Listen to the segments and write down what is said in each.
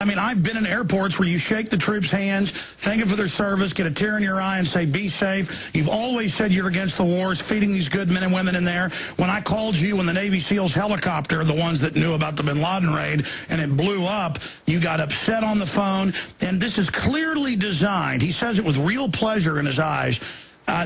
I mean, I've been in airports where you shake the troops' hands, thank them for their service, get a tear in your eye and say, be safe. You've always said you're against the wars, feeding these good men and women in there. When I called you when the Navy SEALs helicopter, the ones that knew about the bin Laden raid, and it blew up, you got upset on the phone. And this is clearly designed. He says it with real pleasure in his eyes.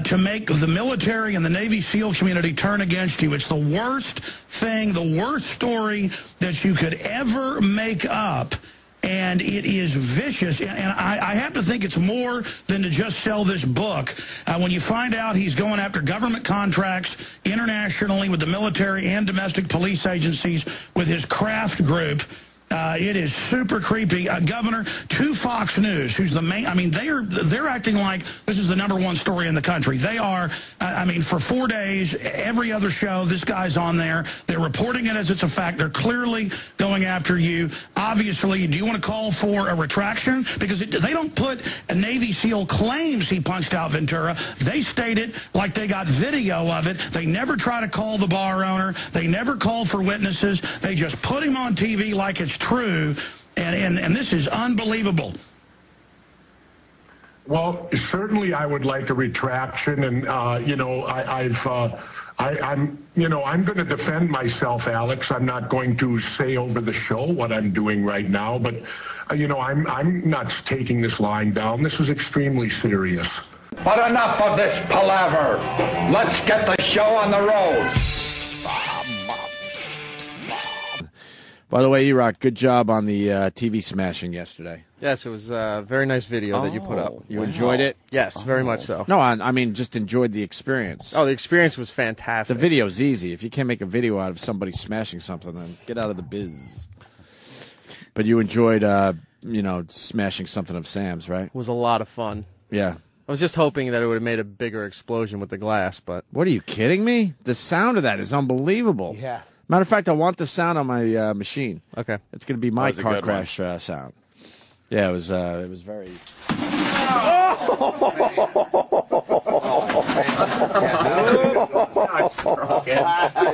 To make the military and the Navy SEAL community turn against you. It's the worst thing, the worst story that you could ever make up. And it is vicious. And I have to think it's more than to just sell this book. When you find out he's going after government contracts internationally with the military and domestic police agencies with his craft group, it is super creepy. Governor, to Fox News, who's the main, I mean, they're acting like this is the #1 story in the country. They are, I mean, for 4 days, every other show, this guy's on there. They're reporting it as it's a fact. They're clearly going after you. Obviously, do you want to call for a retraction? Because they don't put a Navy SEAL claims he punched out Ventura. They state it like they got video of it. They never try to call the bar owner. They never call for witnesses. They just put him on TV like it's true, and this is unbelievable. Well, certainly I would like a retraction, and you know, I'm going to defend myself, Alex. I'm not going to say over the show what I'm doing right now, but you know, I'm not taking this lying down. This is extremely serious. But enough of this palaver. Let's get the show on the road. By the way, E-Rock, good job on the TV smashing yesterday. Yes, it was a very nice video that you put up. You enjoyed it? Yes, very much so. No, I mean, just enjoyed the experience. Oh, the experience was fantastic. The video's easy. If you can't make a video out of somebody smashing something, then get out of the biz. But you enjoyed, you know, smashing something of Sam's, right? It was a lot of fun. Yeah. I was just hoping that it would have made a bigger explosion with the glass, but... What, are you kidding me? The sound of that is unbelievable. Yeah. Matter of fact, I want the sound on my machine. Okay. It's going to be my car crash sound. Yeah, it was very... It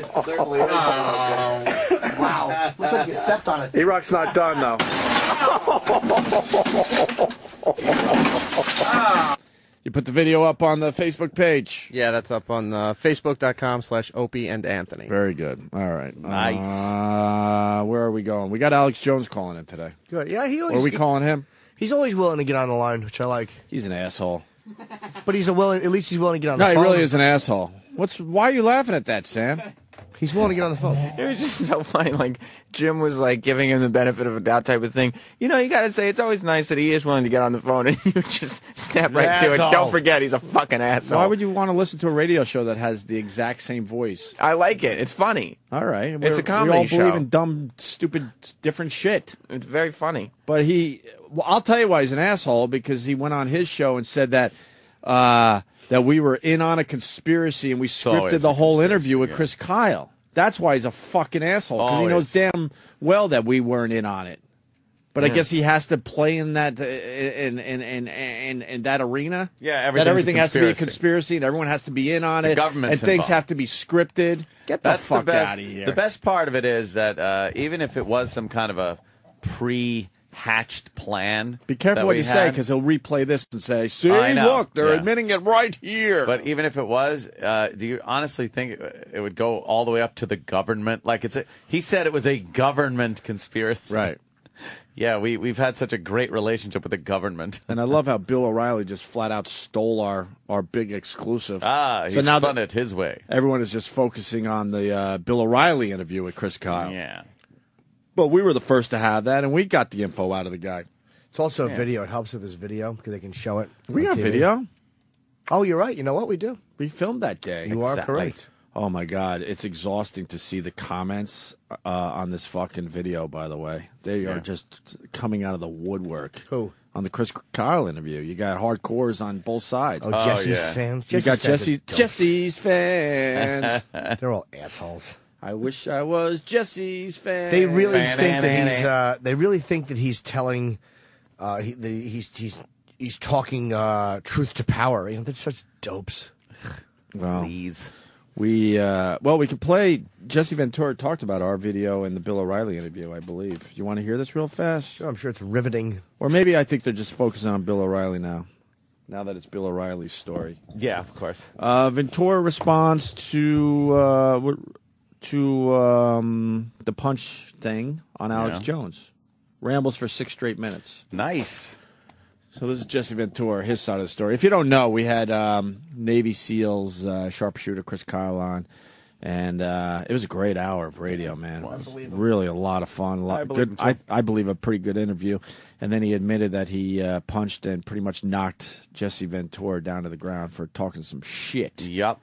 certainly is. Wow. Looks like you stepped on it. E-Rock's not done, though. You put the video up on the Facebook page. Yeah, that's up on Facebook.com/Opie and Anthony. Very good. All right. Nice. Where are we going? We got Alex Jones calling in today. Good. Yeah, Or are we calling him? He's always willing to get on the line, which I like. He's an asshole. But at least he's willing to get on the phone. No, he really is an asshole. Why are you laughing at that, Sam? He's willing to get on the phone. It was just so funny. Like, Jim was, like, giving him the benefit of a doubt type of thing. You know, you got to say, it's always nice that he is willing to get on the phone, and you just snap right to it. Don't forget, he's a fucking asshole. Why would you want to listen to a radio show that has the exact same voice? I like it. It's funny. All right. It's a comedy show. We all believe in dumb, stupid, different shit. It's very funny. But I'll tell you why he's an asshole, because he went on his show and said that we were in on a conspiracy and we scripted the whole interview with Chris Kyle. That's why he's a fucking asshole, because he knows damn well that we weren't in on it. But I guess he has to play in that in that arena. Yeah, everything has to be a conspiracy and everyone has to be in on it. Government's and things involved. have to be scripted. Get the fuck out of here. The best part of it is that even if it was some kind of a pre-hatched plan, be careful what you say, because he'll replay this and say, "See, look, they're admitting it right here." But even if it was, do you honestly think it would go all the way up to the government? Like he said it was a government conspiracy, right? Yeah, we've had such a great relationship with the government. And I love how Bill O'Reilly just flat out stole our big exclusive. He spun it his way. Everyone is just focusing on the Bill O'Reilly interview with Chris Kyle. Yeah. But we were the first to have that, and we got the info out of the guy. It's also a video. It helps with this video because they can show it. We got TV. video. Oh, you're right. You know what? We do. We filmed that day. You are correct. Oh, my God. It's exhausting to see the comments on this fucking video, by the way. They are just coming out of the woodwork. Who? On the Chris Kyle interview. You got hardcores on both sides. Oh, Jesse's fans? You got Jesse's fans. They're all assholes. I wish I was Jesse's fan. They really think that he's. They really think that he's telling. He's talking truth to power. You know, they're such dopes. Well, please. We could play. Jesse Ventura talked about our video in the Bill O'Reilly interview, I believe. You want to hear this real fast? Sure, I'm sure it's riveting. Or maybe I think they're just focusing on Bill O'Reilly now that it's Bill O'Reilly's story. Yeah, of course. Ventura responds to the punch thing on Alex Jones. Rambles for 6 straight minutes. Nice. So this is Jesse Ventura, his side of the story. If you don't know, we had Navy SEALs sharpshooter Chris Kyle on, and it was a great hour of radio, man. Really a lot of fun. I believe a pretty good interview. And then he admitted that he punched and pretty much knocked Jesse Ventura down to the ground for talking some shit. Yep.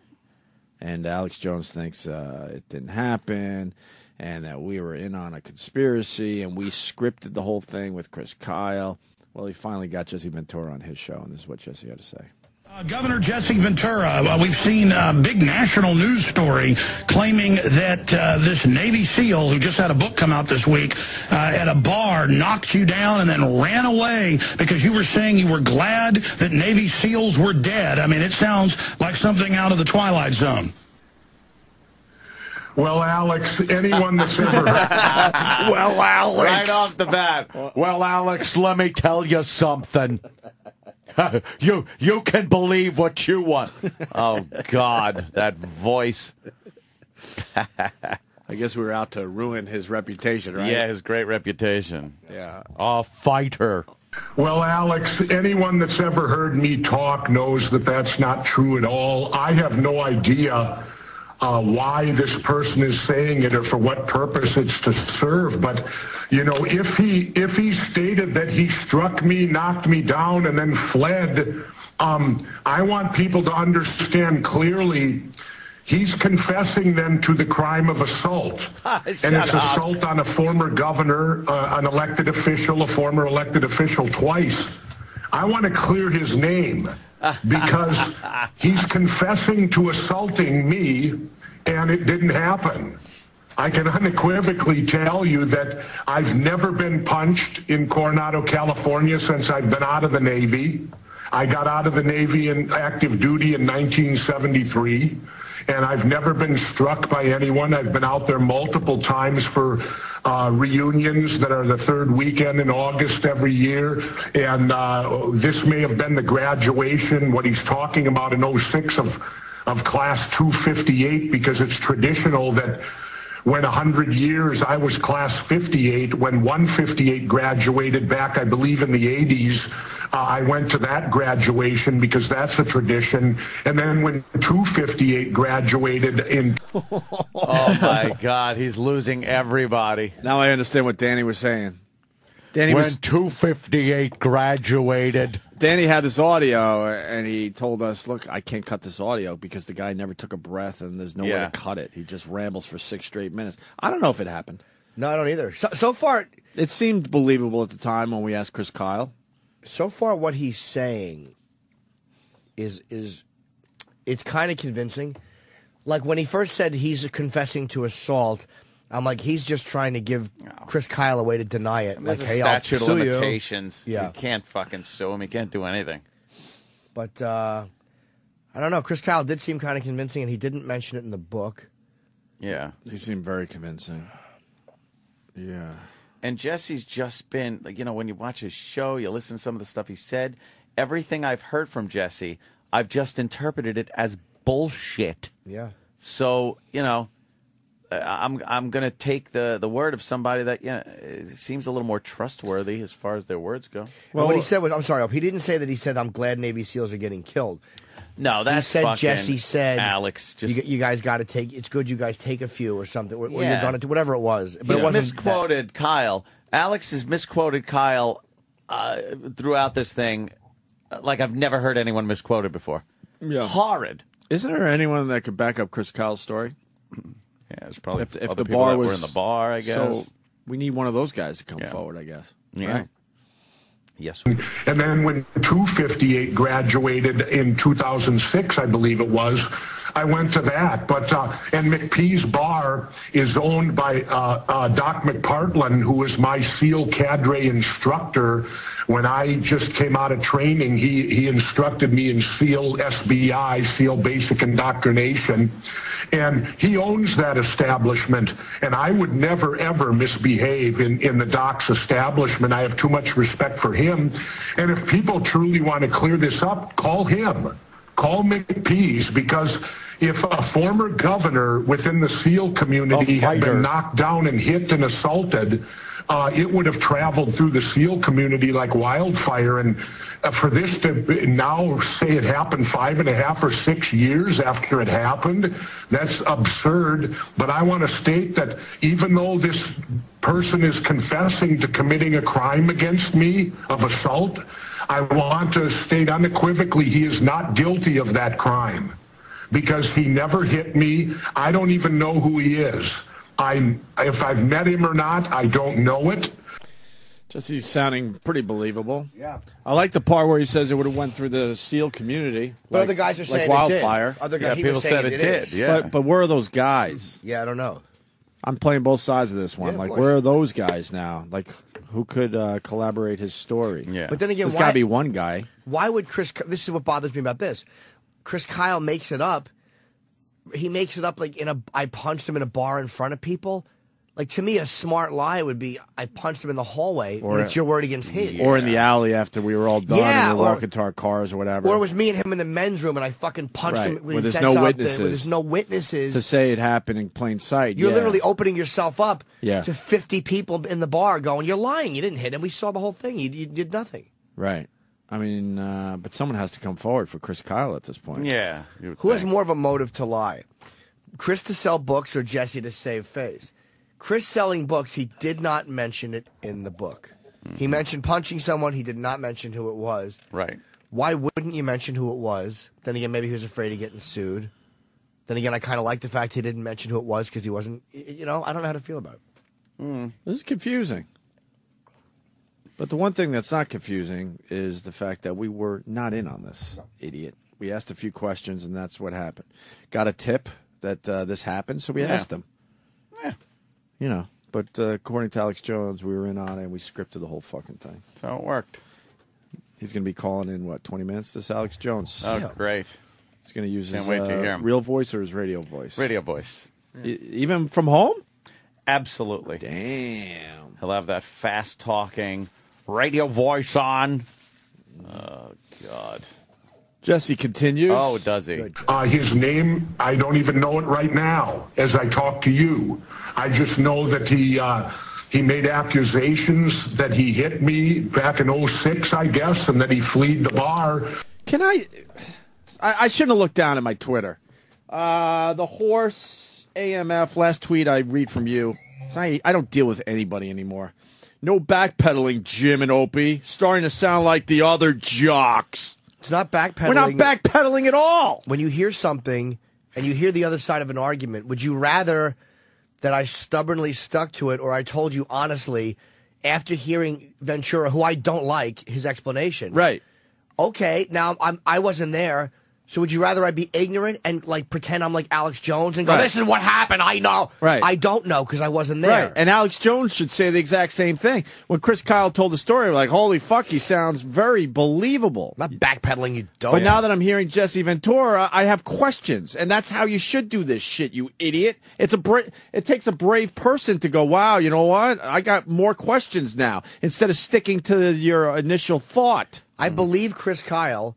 And Alex Jones thinks it didn't happen, and that we were in on a conspiracy, and we scripted the whole thing with Chris Kyle. Well, he finally got Jesse Ventura on his show, and this is what Jesse had to say. Governor Jesse Ventura, we've seen a big national news story claiming that this Navy SEAL, who just had a book come out this week, at a bar knocked you down and then ran away because you were saying you were glad that Navy SEALs were dead. I mean, it sounds like something out of the Twilight Zone. Well, Alex, anyone that's ever... Well, Alex. Right off the bat. Well, Alex, let me tell you something. You can believe what you want. Oh, God, that voice. I guess we were out to ruin his reputation, right? Yeah, his great reputation. Yeah. A fighter. Well, Alex, anyone that's ever heard me talk knows that that's not true at all. I have no idea why this person is saying it or for what purpose it's to serve. But, you know, if he stated that he struck me, knocked me down, and then fled, I want people to understand clearly he's confessing then to the crime of assault. And it's assault on a former governor, an elected official, a former elected official twice. I want to clear his name because he's confessing to assaulting me, and it didn't happen. I can unequivocally tell you that I've never been punched in Coronado, California since I've been out of the Navy. I got out of the Navy in active duty in 1973, and I've never been struck by anyone. I've been out there multiple times for reunions that are the third weekend in August every year, and this may have been the graduation, what he's talking about in 06 of class 258, because it's traditional that when 100 years, I was class 58, when 158 graduated back, I believe in the 80s, I went to that graduation because that's a tradition. And then when 258 graduated in... Oh, my God, he's losing everybody. Now I understand what Danny was saying. When 258 graduated. Danny had this audio, and he told us, look, I can't cut this audio because the guy never took a breath, and there's no way to cut it. He just rambles for 6 straight minutes. I don't know if it happened. No, I don't either. So far... It seemed believable at the time when we asked Chris Kyle. So far, what he's saying is it's kind of convincing. Like, when he first said he's confessing to assault... I'm like, he's just trying to give Chris Kyle a way to deny it. There's like, a hey, statute I'll of sue limitations. You. Yeah. You can't fucking sue him. He can't do anything. But I don't know. Chris Kyle did seem kind of convincing, and he didn't mention it in the book. Yeah. He seemed very convincing. Yeah. And Jesse's just been, like, you know, when you watch his show, you listen to some of the stuff he said, everything I've heard from Jesse, I've just interpreted it as bullshit. Yeah. So, you know, I'm going to take the word of somebody that seems a little more trustworthy as far as their words go. Well, what he said was, I'm sorry, he didn't say that he said, I'm glad Navy SEALs are getting killed. No, that's he said, fucking Jesse said, Alex, just you guys got to take, it's good you guys take a few or something, or you're going to, whatever it was. But He's it wasn't misquoted Kyle. Alex has misquoted Kyle throughout this thing like I've never heard anyone misquoted before. Yeah. Horrid. Isn't there anyone that could back up Chris Kyle's story? Yeah, there's probably if other the people bar that was were in the bar, I guess. So we need one of those guys to come forward, I guess. Yeah. Right? Yes. And then when 258 graduated in 2006, I believe it was, I went to that. But and McPee's Bar is owned by Doc McPartland, who was my SEAL cadre instructor. When I just came out of training, he instructed me in SEAL SBI, SEAL Basic Indoctrination. And he owns that establishment. And I would never, ever misbehave in the Doc's establishment. I have too much respect for him. And if people truly want to clear this up, call him. Call McPee's, because if a former governor within the SEAL community had been knocked down and hit and assaulted, it would have traveled through the SEAL community like wildfire. And for this to now say it happened 5.5 or 6 years after it happened, that's absurd. But I want to state that even though this person is confessing to committing a crime against me of assault, I want to state unequivocally he is not guilty of that crime, because he never hit me. I don't even know who he is. If I've met him or not, I don't know it. Jesse's sounding pretty believable. Yeah. I like the part where he says it would have went through the SEAL community. But other guys are saying wildfire. It did. Other guys, people said it did. Yeah. But where are those guys? Yeah, I don't know. I'm playing both sides of this one. Yeah, like, course. where are those guys now? Like, who could collaborate his story? Yeah. But then again, there's got to be one guy. Why would Chris? This is what bothers me about this. Chris Kyle makes it up. He makes it up like I punched him in a bar in front of people. Like, to me, a smart lie would be I punched him in the hallway, or it's your word against his. Or in the alley after we were all done and we were walking to our cars or whatever. Or it was me and him in the men's room and I fucking punched him. Where there's no witnesses. Where there's no witnesses. To say it happened in plain sight. You're literally opening yourself up to 50 people in the bar going, you're lying. You didn't hit him. We saw the whole thing. You did nothing. Right. I mean, but someone has to come forward for Chris Kyle at this point. Yeah. Who has more of a motive to lie? Chris to sell books or Jesse to save face? Chris selling books, he did not mention it in the book. He mentioned punching someone. He did not mention who it was. Right. Why wouldn't you mention who it was? Then again, maybe he was afraid of getting sued. Then again, I kind of like the fact he didn't mention who it was because he wasn't, I don't know how to feel about it. This is confusing. But the one thing that's not confusing is the fact that we were not in on this, idiot. We asked a few questions, and that's what happened. Got a tip that this happened, so we asked him. Yeah. But according to Alex Jones, we were in on it, and we scripted the whole fucking thing. So it worked. He's going to be calling in, 20 minutes? This Alex Jones. Oh, great. He's going to use Can't his wait to hear him. real voice or his radio voice? Radio voice. Even from home? Absolutely. Damn. He'll have that fast-talking radio voice on. Oh, God. Jesse continues. Oh, does he? His name, I don't even know it right now as I talk to you. I just know that he made accusations that he hit me back in 06, I guess, and that he fled the bar. Can I shouldn't have looked down at my Twitter. The horse AMF, last tweet I read from you. I don't deal with anybody anymore. No backpedaling, Jim and Opie. Starting to sound like the other jocks. It's not backpedaling. We're not backpedaling at all. When you hear something and you hear the other side of an argument, would you rather that I stubbornly stuck to it or I told you honestly after hearing Ventura, who I don't like, his explanation? Right. Okay, now I wasn't there. So would you rather I be ignorant and like pretend I'm like Alex Jones and go, this is what happened, I know. Right. I don't know because I wasn't there. Right. And Alex Jones should say the exact same thing. When Chris Kyle told the story, we're like, holy fuck, he sounds very believable. I'm not backpedaling, you dope. But now that I'm hearing Jesse Ventura, I have questions. And that's how you should do this shit, you idiot. It takes a brave person to go, wow, you know what? I got more questions now, instead of sticking to your initial thought. I believe Chris Kyle.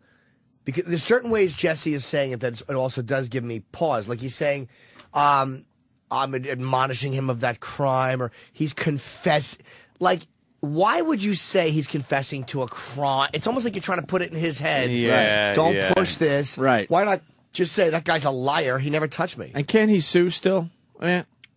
Because there's certain ways Jesse is saying it that it also does give me pause. Like he's saying, I'm admonishing him of that crime, or he's confessing. Like, why would you say he's confessing to a crime? It's almost like you're trying to put it in his head. Yeah, right? Don't push this. Right. Why not just say that guy's a liar? He never touched me. And can he sue still?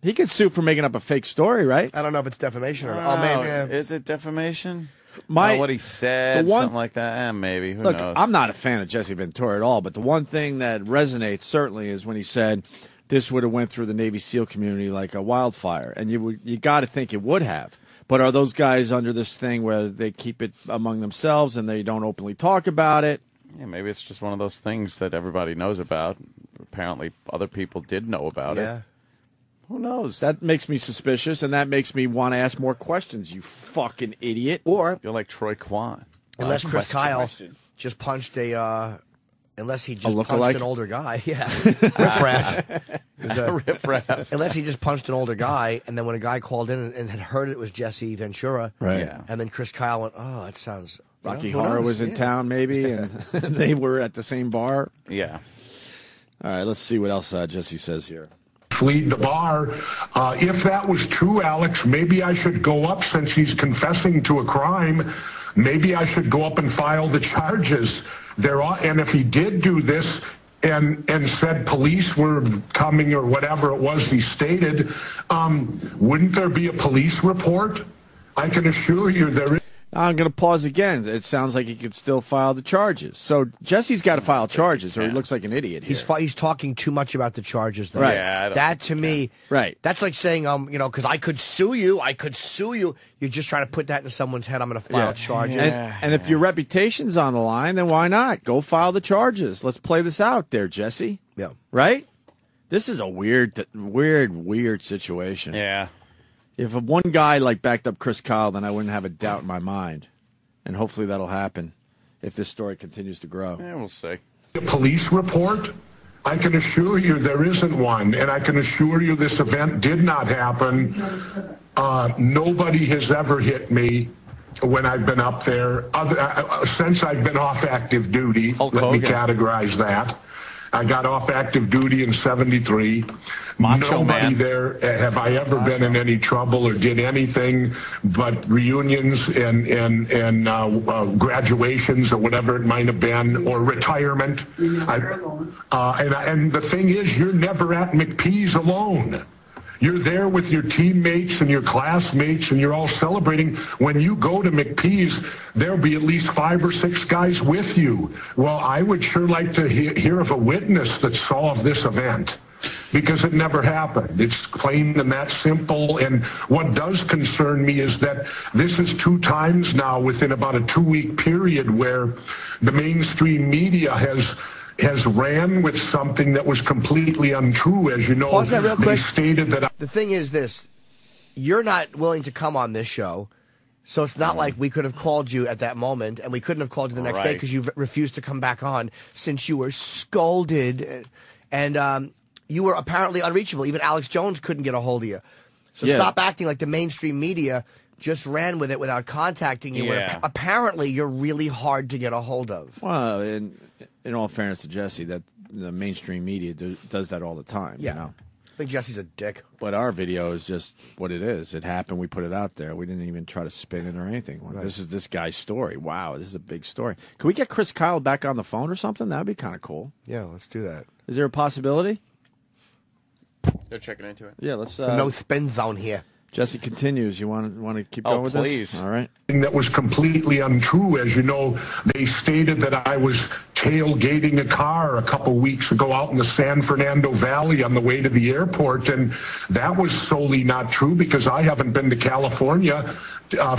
He could sue for making up a fake story, right? I don't know if it's defamation or not. Oh, man. Is it defamation? What he said, something like that, maybe. Who knows? I'm not a fan of Jesse Ventura at all, but the one thing that resonates certainly is when he said this would have went through the Navy SEAL community like a wildfire, and you got to think it would have. But are those guys under this thing where they keep it among themselves and they don't openly talk about it? Yeah, maybe it's just one of those things that everybody knows about. apparently other people did know about it. Who knows? That makes me suspicious, and that makes me want to ask more questions, you fucking idiot. Or you're like Troy Kwan. Unless Chris Kyle just punched unless he just punched an older guy. Yeah. Riffraff. Unless he just punched an older guy, and then when a guy called in and had heard it was Jesse Ventura, right? Yeah. And then Chris Kyle went, "Oh, that sounds." Rocky Horror was in town, maybe, and they were at the same bar. Yeah. All right, let's see what else Jesse says here. Fleed the bar. If that was true, Alex, maybe I should go up since he's confessing to a crime. Maybe I should go up and file the charges. And if he did do this and said police were coming or whatever it was he stated, wouldn't there be a police report? I can assure you there is. I'm going to pause again. It sounds like he could still file the charges. So Jesse's got to file charges, or he looks like an idiot here. He's talking too much about the charges, though. Right. Yeah, that to me, right. That's like saying, because I could sue you. You're just trying to put that in someone's head. I'm going to file charges. And if your reputation's on the line, then why not? Go file the charges. Let's play this out there, Jesse. Yeah. Right? This is a weird situation. Yeah. If one guy like backed up Chris Kyle, then I wouldn't have a doubt in my mind. And hopefully that'll happen if this story continues to grow. Yeah, we'll see. A police report? I can assure you there isn't one. And I can assure you this event did not happen. Nobody has ever hit me when I've been up there. Since I've been off active duty, let me categorize that. I got off active duty in 73. Nobody there have I ever been in any trouble or did anything but reunions and graduations or whatever it might have been, or retirement. And the thing is, you're never at McPee's alone. You're there with your teammates and your classmates, and you're all celebrating. When you go to McPee's, there'll be at least 5 or 6 guys with you. Well, I would sure like to hear of a witness that saw of this event, because it never happened. It's plain and that simple. And what does concern me is that this is 2 times now within about a 2-week period where the mainstream media has ran with something that was completely untrue. As you know, pause that real quick. Stated that the thing is this: you're not willing to come on this show, so it's not like we could have called you at that moment, and we couldn't have called you the next day because you refused to come back on since you were scolded, and you were apparently unreachable. Even Alex Jones couldn't get a hold of you. So stop acting like the mainstream media just ran with it without contacting you. Where apparently you're really hard to get a hold of. Well, in all fairness to Jesse, that the mainstream media does that all the time. Yeah. You know? I think Jesse's a dick. But our video is just what it is. It happened. We put it out there. We didn't even try to spin it or anything. Right. This is this guy's story. Wow, this is a big story. Can we get Chris Kyle back on the phone or something? That would be kind of cool. Yeah, let's do that. Is there a possibility? They're checking into it. Yeah, let's. No spin zone here. Jesse continues. You want to keep going with please. this? All right. That was completely untrue. As you know, they stated that I was tailgating a car a couple weeks ago out in the San Fernando Valley on the way to the airport, and that was solely not true because I haven't been to California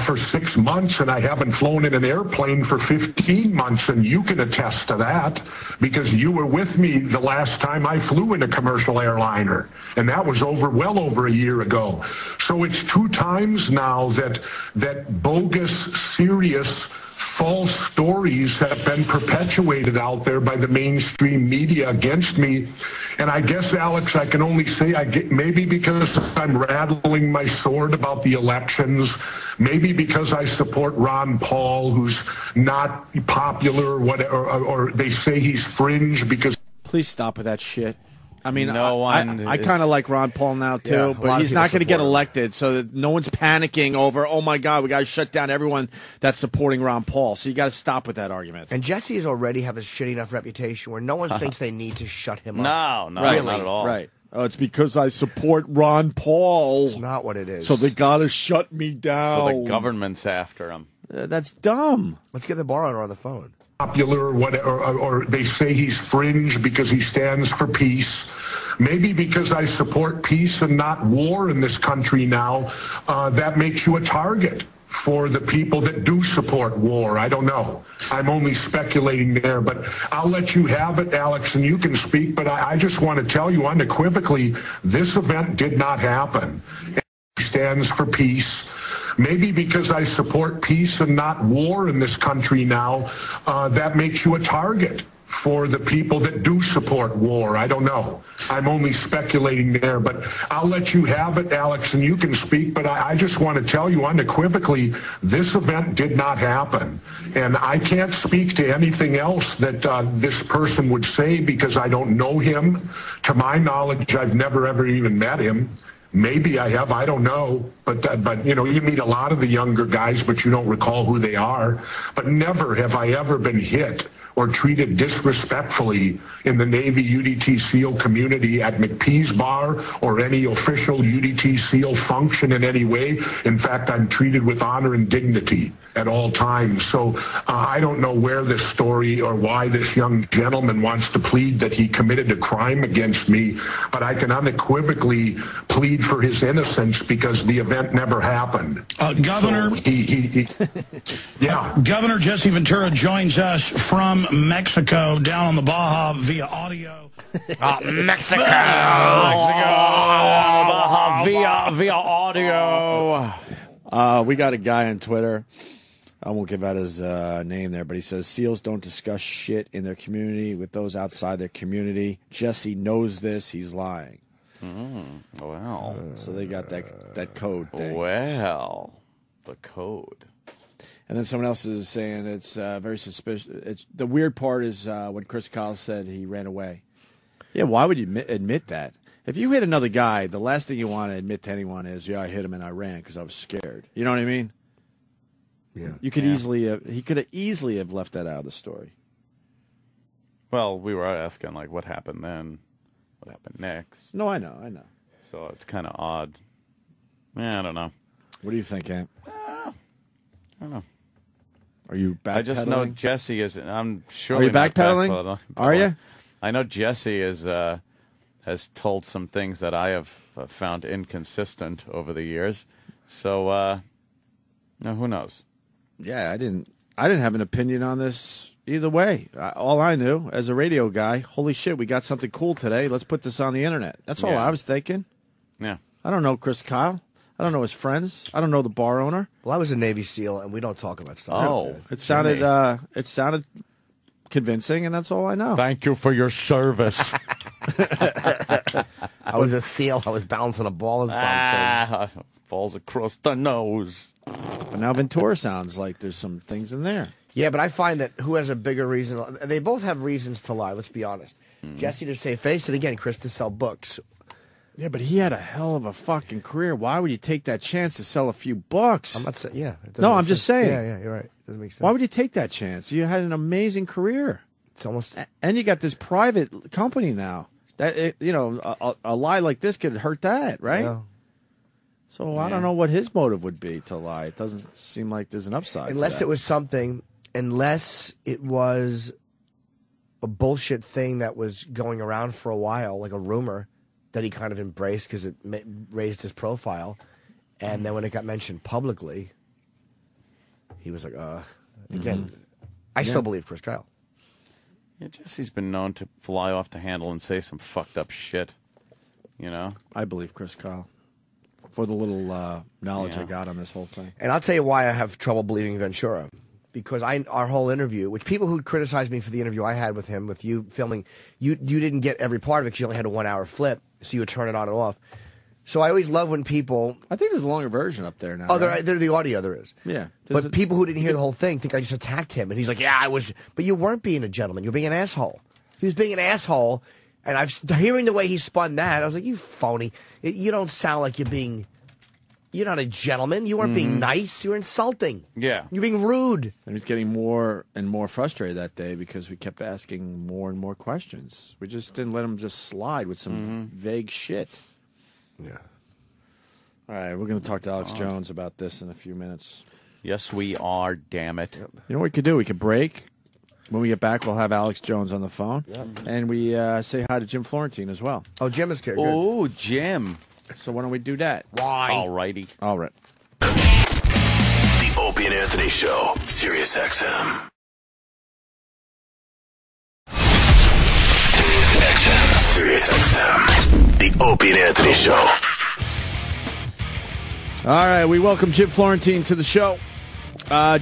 for 6 months, and I haven't flown in an airplane for 15 months, and you can attest to that because you were with me the last time I flew in a commercial airliner, and that was well over a year ago. So it's 2 times now that bogus, serious, false stories have been perpetuated out there by the mainstream media against me. And I guess, Alex, I can only say maybe because I'm rattling my sword about the elections, maybe because I support Ron Paul, who's not popular, or they say he's fringe because... Please stop with that shit. I mean, I kind of like Ron Paul now, too, but he's not going to get elected, so that no one's panicking over, oh, my God, we got to shut down everyone that's supporting Ron Paul. So you got to stop with that argument. And Jesse has already have a shitty enough reputation where no one thinks they need to shut him up. No, really? Not at all. Right. Oh, it's because I support Ron Paul. It's not what it is. So they got to shut me down. So the government's after him. That's dumb. Let's get the bar owner on the phone. Popular, or they say he's fringe because he stands for peace. Maybe because I support peace and not war in this country now, that makes you a target for the people that do support war. I don't know. I'm only speculating there, but I'll let you have it, Alex, and you can speak. But I just want to tell you unequivocally, this event did not happen. It stands for peace. Maybe because I support peace and not war in this country now, that makes you a target for the people that do support war. I don't know. I'm only speculating there, but I'll let you have it, Alex, and you can speak. But I just want to tell you unequivocally, this event did not happen. And I can't speak to anything else that this person would say because I don't know him. To my knowledge, I've never ever even met him. Maybe I have, I don't know, but you know, you meet a lot of the younger guys, but you don't recall who they are. But never have I ever been hit or treated disrespectfully in the Navy UDT SEAL community at McPee's bar or any official UDT SEAL function in any way. In fact, I'm treated with honor and dignity at all times. So I don't know where this story or why this young gentleman wants to plead that he committed a crime against me, but I can unequivocally plead for his innocence because the event never happened. Governor, so yeah. Governor Jesse Ventura joins us from Mexico down on the Baja via audio. Mexico. Baja via audio. We got a guy on Twitter. I won't give out his name there, but he says SEALs don't discuss shit in their community with those outside their community. Jesse knows this. He's lying. Well. So they got that code thing. Well, the code. And then someone else is saying it's very suspicious. The weird part is when Chris Kyle said he ran away. Yeah, why would you admit that? If you hit another guy, the last thing you want to admit to anyone is, yeah, I hit him and I ran because I was scared. You know what I mean? Yeah. You could he could have easily have left that out of the story. Well, we were asking, like, what happened then? What happened next? No, I know. So it's kind of odd. Yeah, I don't know. What do you think, Ant? I don't know. Are you backpedaling? I just know Jesse is. I'm sure. Are you backpedaling? Are you? I know Jesse is has told some things that I have found inconsistent over the years. So, no, who knows? Yeah, I didn't have an opinion on this either way. All I knew as a radio guy, holy shit, we got something cool today. Let's put this on the internet. That's all I was thinking. Yeah. I don't know Chris Kyle. I don't know his friends. I don't know the bar owner. Well, I was a Navy SEAL, and we don't talk about stuff. Oh, it sounded convincing, and that's all I know. Thank you for your service. I was a SEAL. I was balancing a ball in front. Falls across the nose. But now Ventura sounds like there's some things in there. Yeah, but I find that who has a bigger reason? They both have reasons to lie. Let's be honest. Jesse to save face, and again, Chris to sell books. Yeah, but he had a hell of a fucking career. Why would you take that chance to sell a few books? I'm not saying. Yeah. No, I'm just saying. Yeah, you're right. It doesn't make sense. Why would you take that chance? You had an amazing career. It's almost. And you got this private company now. That a lie like this could hurt that, right? Yeah. So I don't know what his motive would be to lie. It doesn't seem like there's an upside. Unless it was something. Unless it was a bullshit thing that was going around for a while, like a rumor that he kind of embraced because it raised his profile, and then when it got mentioned publicly, he was like, again, I still believe Chris Kyle. Yeah, Jesse's been known to fly off the handle and say some fucked up shit, you know? I believe Chris Kyle. For the little knowledge I got on this whole thing. And I'll tell you why I have trouble believing Ventura. Because our whole interview, which people who criticized me for the interview I had with him, with you filming, you didn't get every part of it because you only had a 1 hour flip, so you would turn it on and off. So I always love when people... I think there's a longer version up there now. Oh, right? they're the audio, there is. Yeah. But people who didn't hear the whole thing think I just attacked him. And he's like, yeah, I was... But you weren't being a gentleman. You were being an asshole. He was being an asshole. And hearing the way he spun that, I was like, you phony. You don't sound like you're being... You're not a gentleman. You weren't being nice. You were insulting. Yeah. You're being rude. And he's getting more and more frustrated that day because we kept asking more and more questions. We just didn't let him just slide with some vague shit. Yeah. All right, we're going to talk to Alex Jones about this in a few minutes. Yes, we are, damn it. You know what we could do? We could break. When we get back, we'll have Alex Jones on the phone. Yep. And we say hi to Jim Florentine as well. Oh, Jim is good. Oh, Jim. So why don't we do that? Why? All righty. All right. The Opie and Anthony Show, Sirius XM. Sirius XM. The Opie and Anthony Show. All right, we welcome Jim Florentine to the show.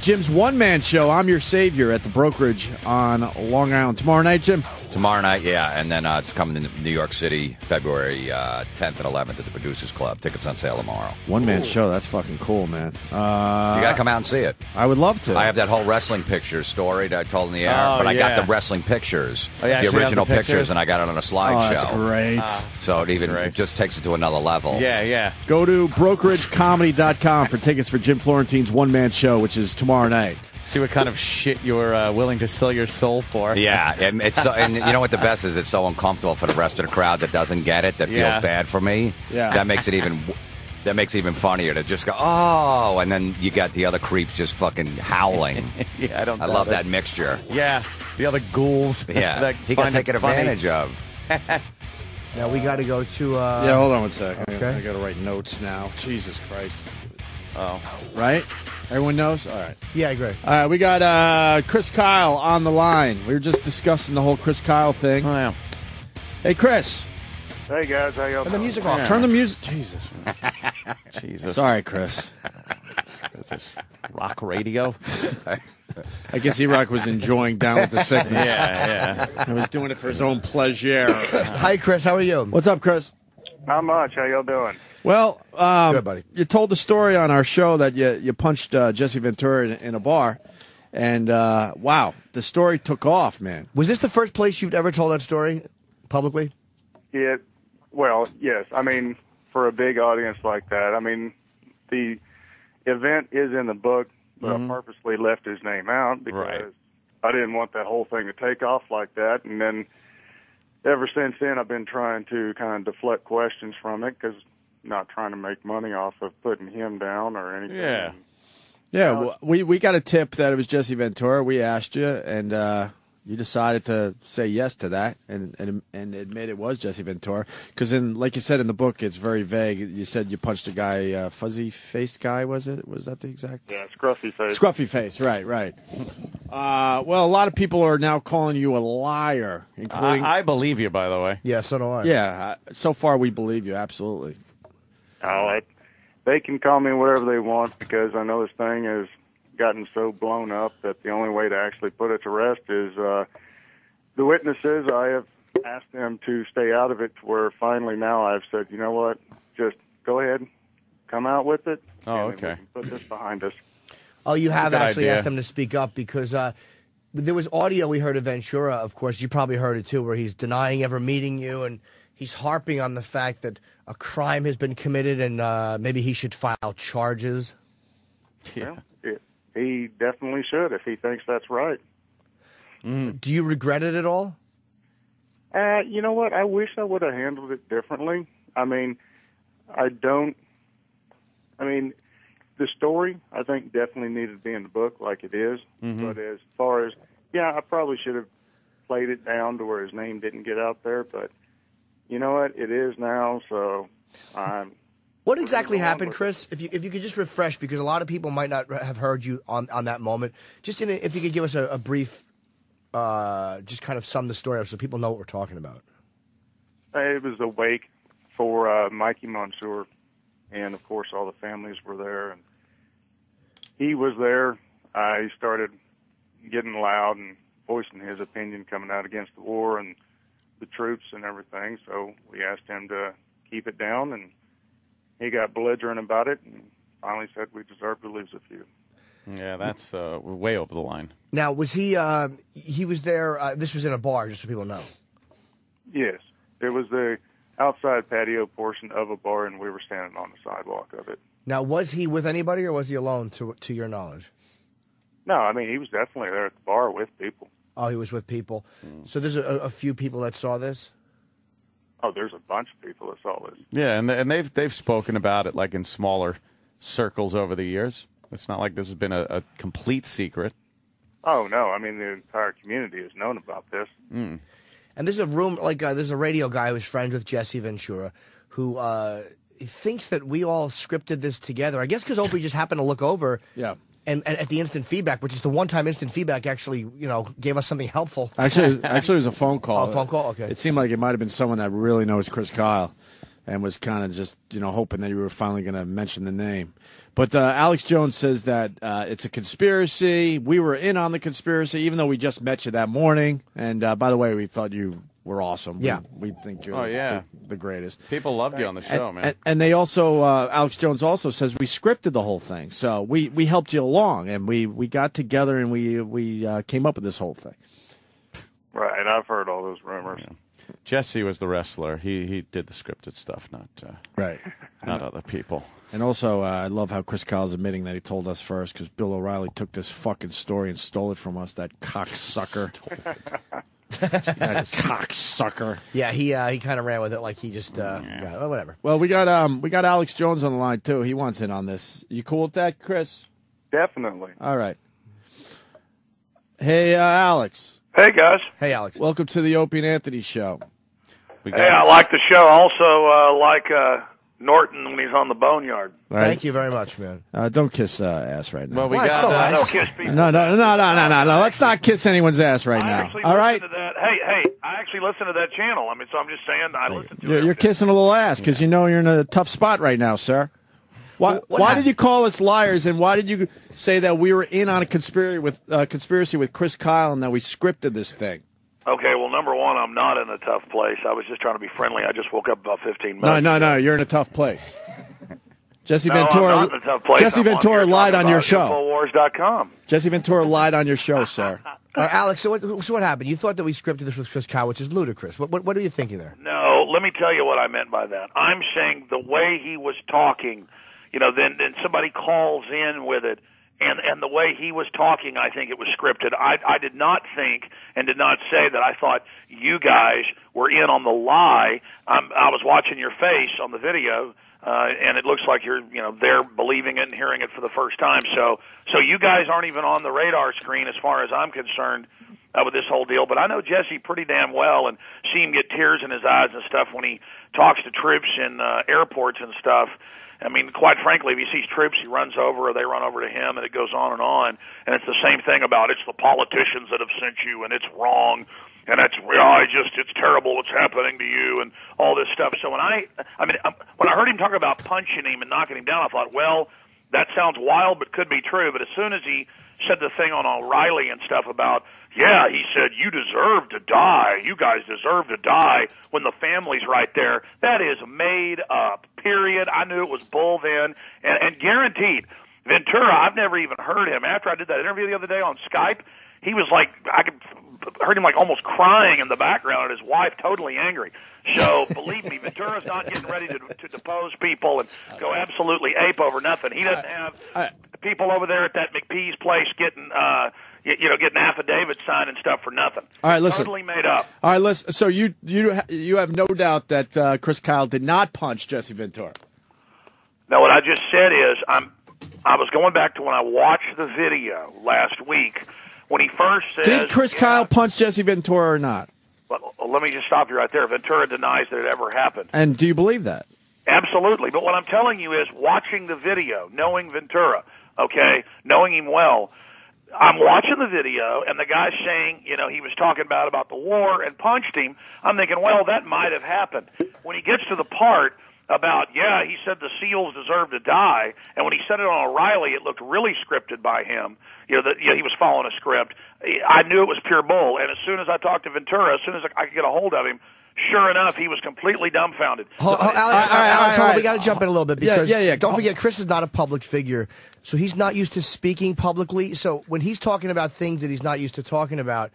Jim's one-man show, I'm Your Savior, at the Brokerage on Long Island. Tomorrow night, Jim? Tomorrow night, yeah. And then it's coming to New York City, February 10th and 11th at the Producers Club. Tickets on sale tomorrow. One-man show, that's fucking cool, man. You got to come out and see it. I would love to. I have that whole wrestling pictures story that I told in the air, but I got the wrestling pictures, the original pictures, and I got it on a slideshow. That's great. So it just takes it to another level. Yeah. Go to brokeragecomedy.com for tickets for Jim Florentine's one-man show, which is tomorrow night. See what kind of shit you're willing to sell your soul for. Yeah, and and you know what the best is? It's so uncomfortable for the rest of the crowd that doesn't get it, that feels bad for me. Yeah. That makes it even funnier to just go, oh, and then you got the other creeps just fucking howling. Yeah, I love that mixture. Yeah, the other ghouls. Yeah, that he got taken advantage of. Now we got to go to. Yeah, hold on one second. Okay. I got to write notes now. Jesus Christ. Oh, right? Everyone knows? All right. Yeah, I agree. All right, we got Chris Kyle on the line. We were just discussing the whole Chris Kyle thing. Oh, yeah. Hey, Chris. Hey, guys. How y'all doing? Turn the music off. Turn the music. Jesus. Jesus. Sorry, Chris. Is this rock radio? I guess E-Rock was enjoying Down with the Sickness. Yeah. He was doing it for his own pleasure. Hi, Chris. How are you? What's up, Chris? Not much. How y'all doing? Well, good, buddy. You told the story on our show that you punched Jesse Ventura in a bar, and wow, the story took off, man. Was this the first place you've ever told that story publicly? Yeah. Well, yes. I mean, for a big audience like that, I mean, the event is in the book, but I purposely left his name out because I didn't want that whole thing to take off like that. And then ever since then, I've been trying to kind of deflect questions from it because not trying to make money off of putting him down or anything. Yeah. Yeah, we got a tip that it was Jesse Ventura. We asked you, and you decided to say yes to that and admit it was Jesse Ventura. Because, like you said in the book, it's very vague. You said you punched a guy, fuzzy-faced guy, was it? Was that the exact? Yeah, scruffy face. Scruffy face, right. Well, a lot of people are now calling you a liar, including... I believe you, by the way. Yeah, so do I. Yeah, so far we believe you, absolutely. They can call me whatever they want because I know this thing has gotten so blown up that the only way to actually put it to rest is the witnesses. I have asked them to stay out of it to where finally now I've said, you know what, just go ahead, come out with it. Oh, and okay. we can put this behind us. Oh, you have actually idea. asked them to speak up because there was audio we heard of Ventura, of course, you probably heard it too, where he's denying ever meeting you and he's harping on the fact that a crime has been committed and maybe he should file charges. Yeah. Well, he definitely should if he thinks that's right. Do you regret it at all? You know what? I wish I would have handled it differently. I mean, the story, I think, definitely needed to be in the book like it is. But as far as, I probably should have played it down to where his name didn't get out there. But you know what? It is now, so I'm... What exactly happened, Chris? If you could just refresh, because a lot of people might not have heard you on that moment. Just if you could give us a brief, just kind of sum the story up so people know what we're talking about. It was a wake for Mikey Monsoor, and of course all the families were there. And he was there. He started getting loud and voicing his opinion coming out against the war and the troops and everything. So we asked him to keep it down, and he got belligerent about it and finally said we deserve to lose a few. Yeah, that's way over the line. Now, was he was there, this was in a bar, just so people know. Yes. It was the outside patio portion of a bar, and we were standing on the sidewalk of it. Now, was he with anybody, or was he alone, to your knowledge? No, I mean, he was definitely there at the bar with people. Oh, he was with people. So there's a few people that saw this? Oh, there's a bunch of people that saw this. Yeah, and they've spoken about it like in smaller circles over the years. It's not like this has been a complete secret. Oh, no. I mean, the entire community has known about this. And there's a there's a radio guy who's friends with Jesse Ventura who thinks that we all scripted this together. I guess because Opie just happened to look over and at the instant feedback, which is the one time instant feedback actually, gave us something helpful. Actually, it was a phone call. Oh, a phone call? Okay. It seemed like it might have been someone that really knows Chris Kyle and was kind of just, hoping that you were finally going to mention the name. But Alex Jones says that it's a conspiracy. We were in on the conspiracy, even though we just met you that morning. And by the way, we thought you were awesome. Yeah. We think you're the greatest. People loved you on the show, man. And they also, Alex Jones also says we scripted the whole thing. So we helped you along, and we got together and we came up with this whole thing. Right, I've heard all those rumors. Yeah. Jesse was the wrestler. He did the scripted stuff, not other people. And also, I love how Chris Kyle's admitting that he told us first, because Bill O'Reilly took this fucking story and stole it from us, that cocksucker. That cocksucker. Yeah, he kind of ran with it like he just whatever. Well, we got Alex Jones on the line too. He wants in on this. You cool with that, Chris? Definitely. All right. Hey, Alex. Hey, guys. Hey, Alex. Welcome to the Opie and Anthony show. I like the show. Also, like Norton when he's on the Boneyard. Right. Thank you very much, man. Don't kiss ass right now. Well, we got no kiss people. No. Let's not kiss anyone's ass right now. All right. Hey, I actually listen to that channel. I mean, so I'm just saying I listen to it. You're kissing a little ass because you're in a tough spot right now, sir. Why did you call us liars, and why did you say that we were in on a conspiracy with Chris Kyle and that we scripted this thing? Okay, well, number one, I'm not in a tough place. I was just trying to be friendly. I just woke up about 15 minutes. No, you're in a tough place. Jesse I'm not in a tough place. Jesse Ventura lied on your show. Infowars.com. Jesse Ventura lied on your show, sir. All right, Alex, so what happened? You thought that we scripted this with Chris Kyle, which is ludicrous. What are you thinking there? No, let me tell you what I meant by that. I'm saying the way he was talking, then somebody calls in with it, and the way he was talking, I think it was scripted. I did not think and did not say that I thought you guys were in on the lie. I was watching your face on the video, and it looks like you're, there believing it and hearing it for the first time. So you guys aren't even on the radar screen as far as I'm concerned with this whole deal. But I know Jesse pretty damn well and see him get tears in his eyes and stuff when he talks to troops in airports and stuff. I mean, quite frankly, if he sees troops, he runs over or they run over to him, and it goes on. And it's the same thing about it's the politicians that have sent you, and it's wrong, and it's terrible what's happening to you, and all this stuff. So when I heard him talk about punching him and knocking him down, I thought, well, that sounds wild, but could be true. But as soon as he said the thing on O'Reilly and stuff about, he said, you deserve to die. You guys deserve to die when the family's right there. That is made up, period. I knew it was bull then, and guaranteed. Ventura, I've never even heard him. After I did that interview the other day on Skype, he was like, heard him like almost crying in the background, and his wife totally angry. So believe me, Ventura's not getting ready to depose people and go absolutely ape over nothing. He doesn't have people over there at that McPee's place getting getting affidavits signed and stuff for nothing. All right, listen. Totally made up. All right, listen. So you have no doubt that Chris Kyle did not punch Jesse Ventura. No, what I just said is I was going back to when I watched the video last week when he first says, did Chris Kyle punch Jesse Ventura or not? Well, let me just stop you right there. Ventura denies that it ever happened. And do you believe that? Absolutely. But what I'm telling you is watching the video, knowing Ventura, knowing him well, I'm watching the video, and the guy's saying, he was talking about the war and punched him. I'm thinking, well, that might have happened. When he gets to the part about, he said the SEALs deserve to die, and when he said it on O'Reilly, it looked really scripted by him. He was following a script. I knew it was pure bull, and as soon as I talked to Ventura, as soon as I could get a hold of him, sure enough, he was completely dumbfounded. Alex, we got to jump in a little bit because don't Oh. forget, Chris is not a public figure, so he's not used to speaking publicly. So when he's talking about things that he's not used to talking about,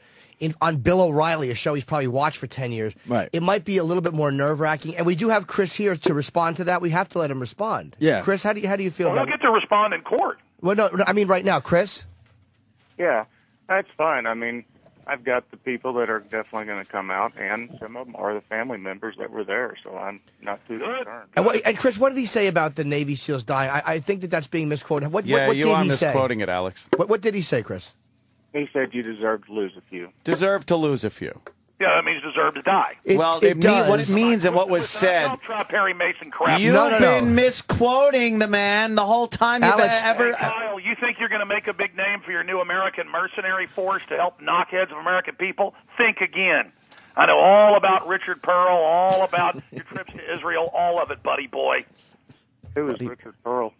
on Bill O'Reilly, a show he's probably watched for 10 years, right, it might be a little bit more nerve-wracking. And we do have Chris here to respond to that. We have to let him respond. Yeah. Chris, how do you feel about it? He'll get to respond in court. Well, no, I mean right now, Chris. Yeah, that's fine. I mean, I've got the people that are definitely going to come out, and some of them are the family members that were there, so I'm not too concerned. And Chris, what did he say about the Navy SEALs dying? I think that's being misquoted. What you did are he say? misquoting it, Alex. What did he say, Chris? He said you deserve to lose a few. Deserve to lose a few. Yeah, that means deserve to die. What it means and what was said. Don't Perry Mason crap. You've been misquoting the man the whole time. Alex, Kyle, you think you're going to make a big name for your new American mercenary force to help knock heads of American people? Think again. I know all about Richard Pearl, all about your trips to Israel, all of it, buddy boy. Who is Richard Pearl?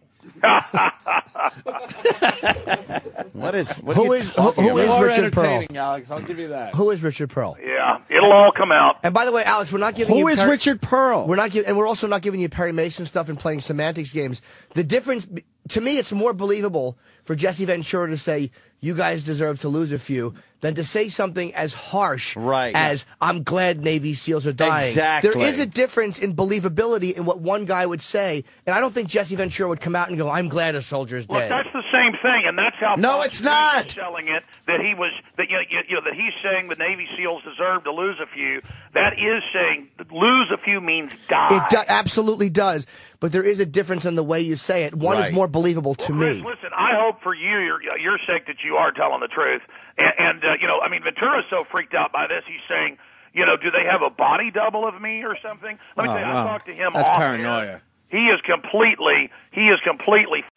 What is who is Richard Pearl? Alex, I'll give you that. Who is Richard Pearl? Yeah, it'll all come out. And by the way, Alex, we're not giving you Who is Richard Pearl? We're not and we're also not giving you Perry Mason stuff and playing semantics games. The difference, to me, it's more believable for Jesse Ventura to say, you guys deserve to lose a few, than to say something as harsh as, I'm glad Navy SEALs are dying. Exactly. There is a difference in believability in what one guy would say, and I don't think Jesse Ventura would come out and go, I'm glad a soldier is dead. Look, that's the same thing, and that's how No, it's not. selling it, that he was that that he's saying the Navy SEALs deserve to lose a few. That is saying lose a few means die. It absolutely does, but there is a difference in the way you say it. One is more believable to me. Listen, I hope for your sake that you are telling the truth. And I mean, Ventura's so freaked out by this, he's saying, do they have a body double of me or something? Let me tell you, I talked to him That's off paranoia. air. He is completely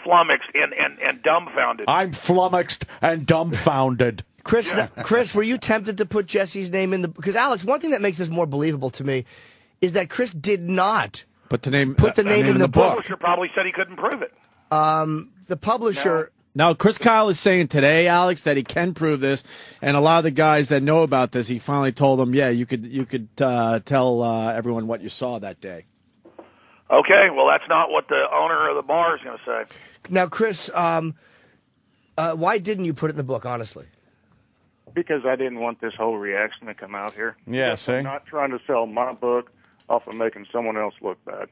flummoxed and dumbfounded. I'm flummoxed and dumbfounded. Chris, were you tempted to put Jesse's name in the... Because, Alex, one thing that makes this more believable to me is that Chris did not put the name in the book. The publisher probably said he couldn't prove it. The publisher... Now, Chris Kyle is saying today, Alex, that he can prove this, and a lot of the guys that know about this, he finally told them, yeah, you could tell everyone what you saw that day. Okay, well, that's not what the owner of the bar is going to say. Now, Chris, why didn't you put it in the book, honestly? Because I didn't want this whole reaction to come out here. Yeah, see? I'm not trying to sell my book off of making someone else look bad.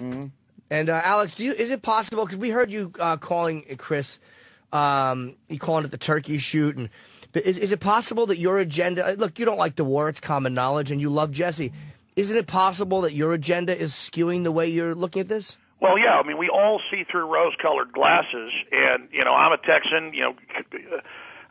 Mm-hmm. And Alex, is it possible? Because we heard you calling Chris, you calling it the turkey shoot, and is it possible that your agenda? Look, you don't like the war; it's common knowledge, and you love Jesse. Isn't it possible that your agenda is skewing the way you're looking at this? Well, yeah. I mean, we all see through rose-colored glasses, and I'm a Texan.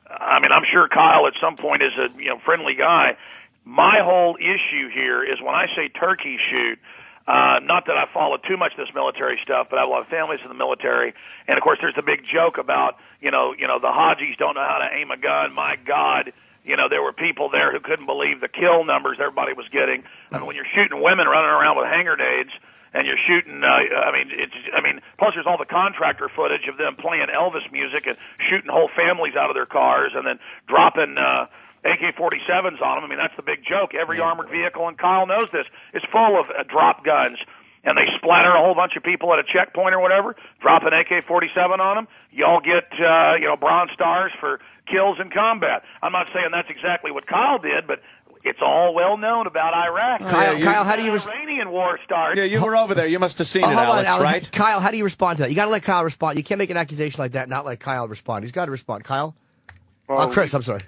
I mean, I'm sure Kyle at some point is a friendly guy. My whole issue here is when I say turkey shoot. Not that I follow too much of this military stuff, but I have a lot of families in the military, and of course, there's the big joke about the Hajis don't know how to aim a gun. My God, there were people there who couldn't believe the kill numbers everybody was getting. I mean, when you're shooting women running around with hand grenades, and you're shooting, plus there's all the contractor footage of them playing Elvis music and shooting whole families out of their cars, and then dropping AK-47s on them. I mean, that's the big joke. Every armored vehicle, and Kyle knows this, is full of drop guns. And they splatter a whole bunch of people at a checkpoint or whatever, drop an AK-47 on them. Y'all get, Bronze Stars for kills in combat. I'm not saying that's exactly what Kyle did, but it's all well known about Iraq. Kyle, how do you... Iranian war starts. Yeah, you were over there. You must have seen it, Alex, right? Kyle, how do you respond to that? You got to let Kyle respond. You can't make an accusation like that and not let Kyle respond. He's got to respond. Kyle? Well, Chris, I'm sorry.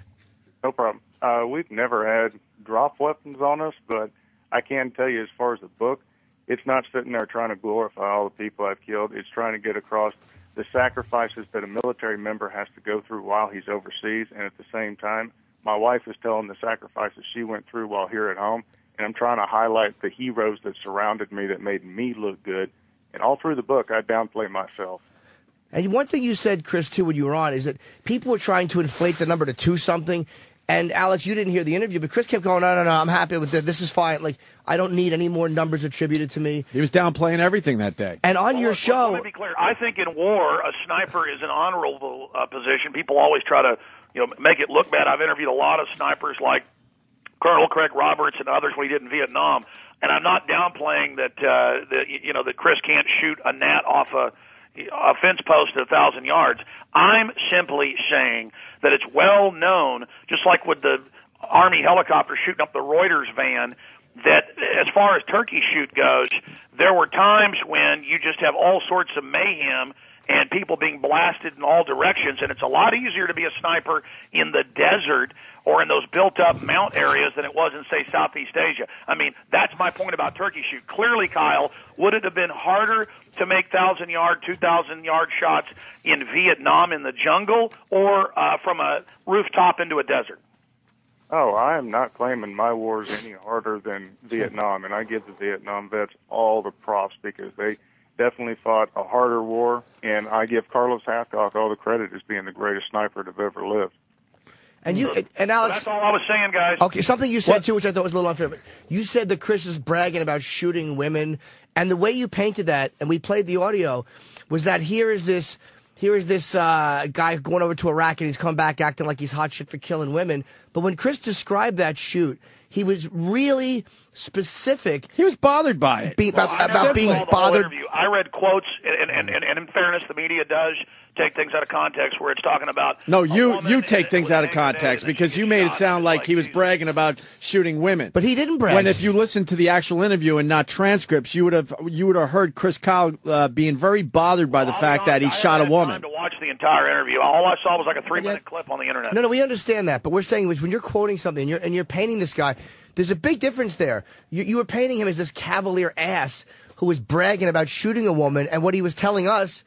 No problem. We've never had drop weapons on us, but I can tell you as far as the book, it's not sitting there trying to glorify all the people I've killed. It's trying to get across the sacrifices that a military member has to go through while he's overseas, and at the same time, my wife is telling the sacrifices she went through while here at home, and I'm trying to highlight the heroes that surrounded me that made me look good. And all through the book, I downplay myself. And one thing you said, Chris, too, when you were on, is that people were trying to inflate the number to 2 something. And, Alex, you didn't hear the interview, but Chris kept going, no, I'm happy with this. This is fine. Like, I don't need any more numbers attributed to me. He was downplaying everything that day. And on your show... Let me be clear. I think in war, a sniper is an honorable position. People always try to, make it look bad. I've interviewed a lot of snipers like Colonel Craig Roberts and others when he did in Vietnam. And I'm not downplaying that, that Chris can't shoot a gnat off a fence post at 1,000 yards. I'm simply saying that it's well known, just like with the Army helicopter shooting up the Reuters van, that as far as turkey shoot goes, there were times when you just have all sorts of mayhem and people being blasted in all directions, and it's a lot easier to be a sniper in the desert or in those built-up mount areas than it was in, say, Southeast Asia. I mean, that's my point about turkey shoot. Clearly, Kyle, would it have been harder to make 1,000-yard, 2,000-yard shots in Vietnam in the jungle or from a rooftop into a desert? Oh, I am not claiming my war is any harder than Vietnam, and I give the Vietnam vets all the props because they definitely fought a harder war, and I give Carlos Hathcock all the credit as being the greatest sniper to have ever lived. And Alex, that's all I was saying, guys. Okay, something you said too, which I thought was a little unfair. But you said that Chris is bragging about shooting women, and the way you painted that, and we played the audio, was that here is this guy going over to Iraq, and he's come back acting like he's hot shit for killing women. But when Chris described that shoot, he was really specific. He was bothered by it. About being bothered. I read quotes, and in fairness, the media does take things out of context where it's talking about. No, you take things out of context because you made it sound like he was bragging about shooting women. But he didn't brag. When if you listened to the actual interview and not transcripts, you would have heard Chris Kyle being very bothered by the fact that he shot a woman. To watch the entire interview, all I saw was like a 3-minute clip on the internet. No, we understand that, but we're saying was when you're quoting something and you're painting this guy, there's a big difference there. You were painting him as this cavalier ass who was bragging about shooting a woman, and what he was telling us,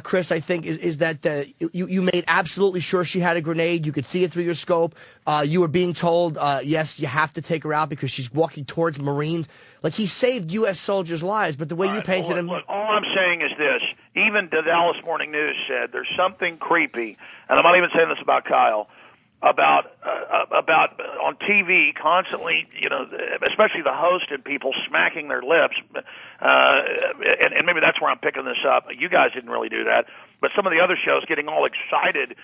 Chris, I think, is that you made absolutely sure she had a grenade. You could see it through your scope. You were being told, yes, you have to take her out because she's walking towards Marines. Like, he saved U.S. soldiers' lives, but the way you painted him... Look, all I'm saying is this. Even the Dallas Morning News said there's something creepy, and I'm not even saying this about Kyle, about on TV constantly, especially the host and people smacking their lips, and maybe that's where I'm picking this up. You guys didn't really do that, but some of the other shows getting all excited,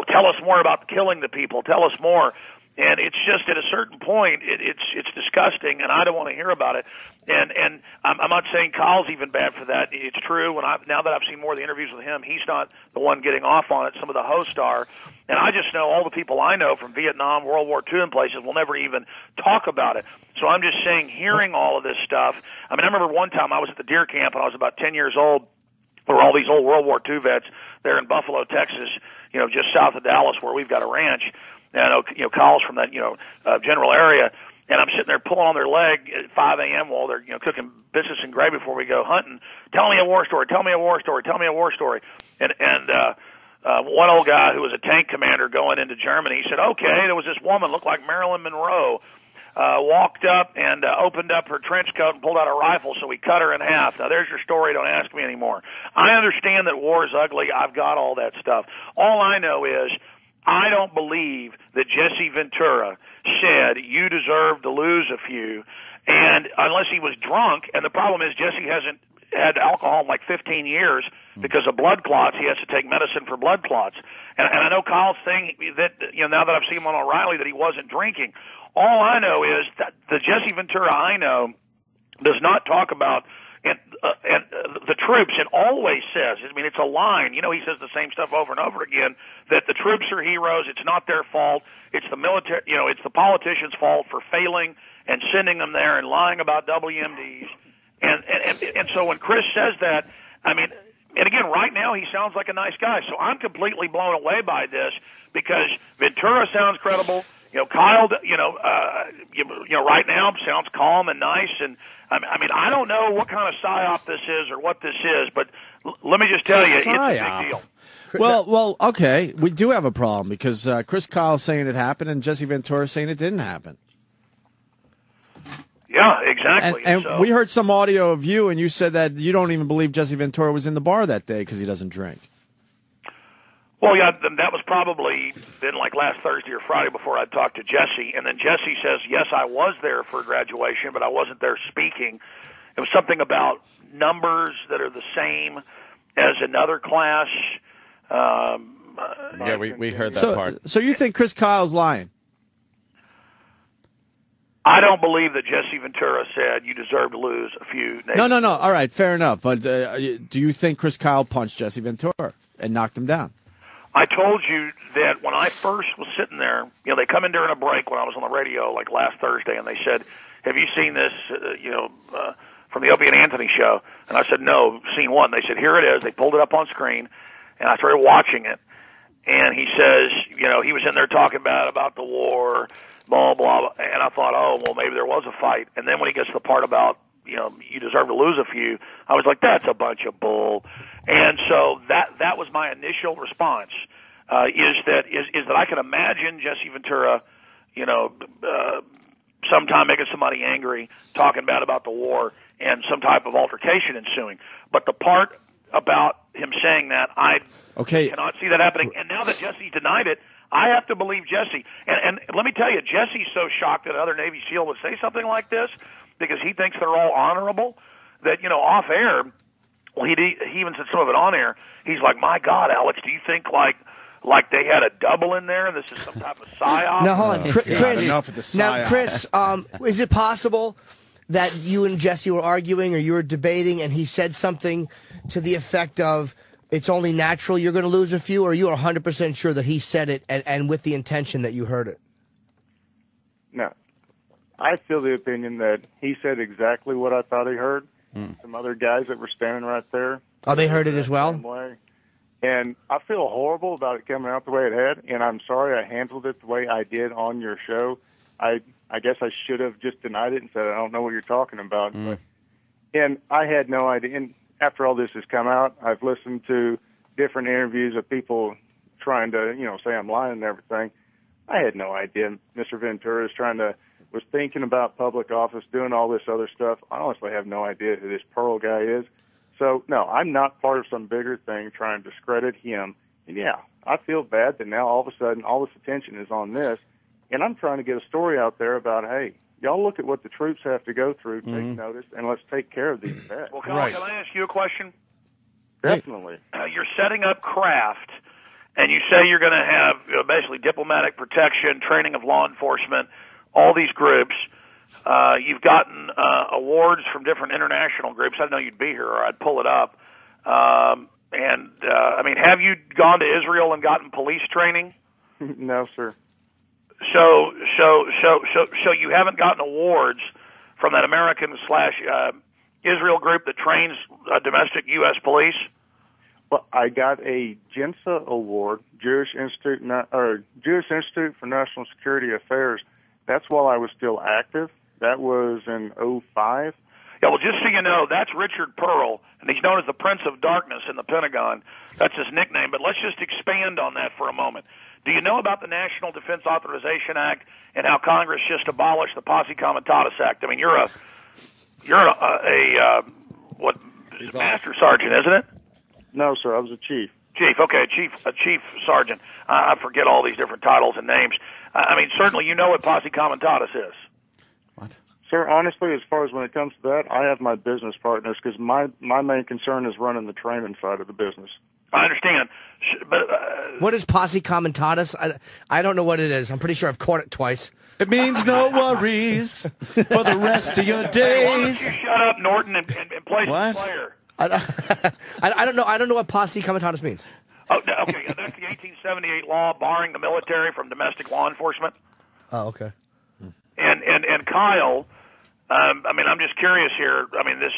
tell us more about killing the people, tell us more. And it's just at a certain point, it's disgusting, and I don't want to hear about it. And I'm not saying Kyle's even bad for that. It's true. Now that I've seen more of the interviews with him, he's not the one getting off on it. Some of the hosts are. And I just know all the people I know from Vietnam, World War II, and places will never even talk about it. So I'm just saying, hearing all of this stuff. I mean, I remember one time I was at the deer camp, and I was about 10 years old. There were all these old World War II vets there in Buffalo, Texas, just south of Dallas, where we've got a ranch. And Kyle's from that general area, and I'm sitting there pulling on their leg at 5 a.m. while they're cooking biscuits and gravy before we go hunting. Tell me a war story. Tell me a war story. Tell me a war story. And one old guy who was a tank commander going into Germany, he said, "Okay, there was this woman looked like Marilyn Monroe, walked up and opened up her trench coat and pulled out a rifle, so we cut her in half. Now there's your story. Don't ask me anymore. I understand that war is ugly. I've got all that stuff. All I know is." I don't believe that Jesse Ventura said you deserve to lose a few, and unless he was drunk, and the problem is Jesse hasn't had alcohol in like 15 years because of blood clots. He has to take medicine for blood clots. And I know Kyle's saying that, now that I've seen him on O'Reilly, that he wasn't drinking. All I know is that the Jesse Ventura I know does not talk about and the troops, and always says, I mean, it's a line, he says the same stuff over and over again, that the troops are heroes, it's not their fault, it's the military, it's the politicians' fault for failing and sending them there and lying about WMDs. And so when Chris says that, I mean, and again, right now he sounds like a nice guy, so I'm completely blown away by this because Ventura sounds credible. Kyle, right now sounds calm and nice, and I mean, I don't know what kind of psyop this is or what this is, but let me just tell you, it's a big deal. Well, okay, we do have a problem because Chris Kyle's saying it happened and Jesse Ventura saying it didn't happen. Yeah, exactly. And so, we heard some audio of you, and you said that you don't even believe Jesse Ventura was in the bar that day because he doesn't drink. Well, yeah, that was probably been like last Thursday or Friday before I talked to Jesse. And then Jesse says, yes, I was there for graduation, but I wasn't there speaking. It was something about numbers that are the same as another class. Yeah, we heard that part. So you think Chris Kyle's lying? I don't believe that Jesse Ventura said you deserve to lose a few. No. All right, fair enough. But do you think Chris Kyle punched Jesse Ventura and knocked him down? I told you that when I first was sitting there, they come in during a break when I was on the radio like last Thursday, and they said, have you seen this, from the Opie and Anthony show? And I said, no, seen one. They said, here it is. They pulled it up on screen, and I started watching it. And he says, he was in there talking about the war, blah, blah, blah. And I thought, oh, well, maybe there was a fight. And then when he gets to the part about, you deserve to lose a few, I was like, that's a bunch of bull. And so that was my initial response, is that I can imagine Jesse Ventura, sometime making somebody angry, talking bad about the war, and some type of altercation ensuing. But the part about him saying that, I cannot see that happening. And now that Jesse denied it, I have to believe Jesse. And let me tell you, Jesse's so shocked that another Navy SEAL would say something like this because he thinks they're all honorable that, off air, well, he even said some of it on air, he's like, my God, Alex, do you think like they had a double in there and this is some type of psyop? Now, hold on. Chris, is it possible that you and Jesse were arguing or you were debating and he said something to the effect of, it's only natural you're going to lose a few, or are you 100% sure that he said it and with the intention that you heard it? No. I feel the opinion that he said exactly what I thought he heard. Some other guys that were standing right there. Oh, they heard it as well? And I feel horrible about it coming out the way it had, and I'm sorry I handled it the way I did on your show. I guess I should have just denied it and said, I don't know what you're talking about. And I had no idea. And after all this has come out, I've listened to different interviews of people trying to, say I'm lying and everything. I had no idea Mr. Ventura was thinking about public office, doing all this other stuff. I honestly have no idea who this Pearl guy is. So, no, I'm not part of some bigger thing trying to discredit him. And, yeah, I feel bad that now all of a sudden all this attention is on this. And I'm trying to get a story out there about, hey, y'all look at what the troops have to go through, take notice, and let's take care of these vets. Well, can I ask you a question? Definitely. You're setting up craft, and you say you're going to have basically diplomatic protection, training of law enforcement, all these groups. You've gotten awards from different international groups. I didn't know you'd be here, or I'd pull it up. I mean, have you gone to Israel and gotten police training? No, sir. So you haven't gotten awards from that American/Israel group that trains domestic U.S. police? Well, I got a JINSA award, Jewish Institute for National Security Affairs. That's while I was still active. That was in 2005. Yeah, well, just so you know, that's Richard Pearl, and he's known as the Prince of Darkness in the Pentagon. That's his nickname. But let's just expand on that for a moment. Do you know about the National Defense Authorization Act and how Congress just abolished the Posse Comitatus Act? I mean, you're a Master Sergeant, isn't it? No, sir. I was a chief. Chief, okay, a chief sergeant. I forget all these different titles and names. I mean, certainly you know what Posse Comitatus is. What? Sir, honestly, as far as when it comes to that, I have my business partners because my main concern is running the training side of the business. I understand. But what is Posse Comitatus? I don't know what it is. I'm pretty sure I've caught it twice. It means no worries for the rest of your days. Why don't you shut up, Norton, and play some player? I don't know. I don't know what Posse Comitatus means. Oh, okay. That's the 1878 law barring the military from domestic law enforcement. Oh, okay. And Kyle, I mean, I'm just curious here. I mean, this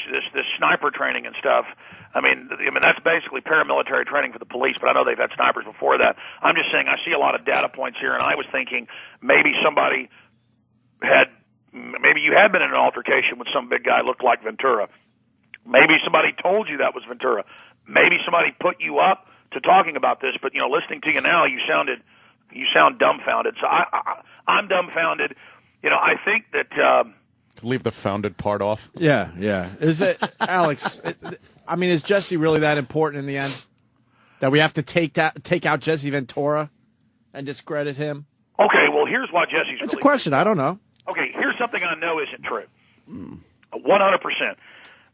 sniper training and stuff. I mean, that's basically paramilitary training for the police. But I know they've had snipers before that. I'm just saying, I see a lot of data points here, and I was thinking maybe you had been in an altercation with some big guy looked like Ventura. Maybe somebody told you that was Ventura. Maybe somebody put you up to talking about this. But listening to you now, you sound dumbfounded. So I'm dumbfounded. I think that. Leave the founded part off. Yeah. Is it, Alex? Is Jesse really that important in the end? That we have to take out Jesse Ventura and discredit him? Okay, well, here's why Jesse's. It's a question. I don't know. Okay, here's something I know isn't true. 100%.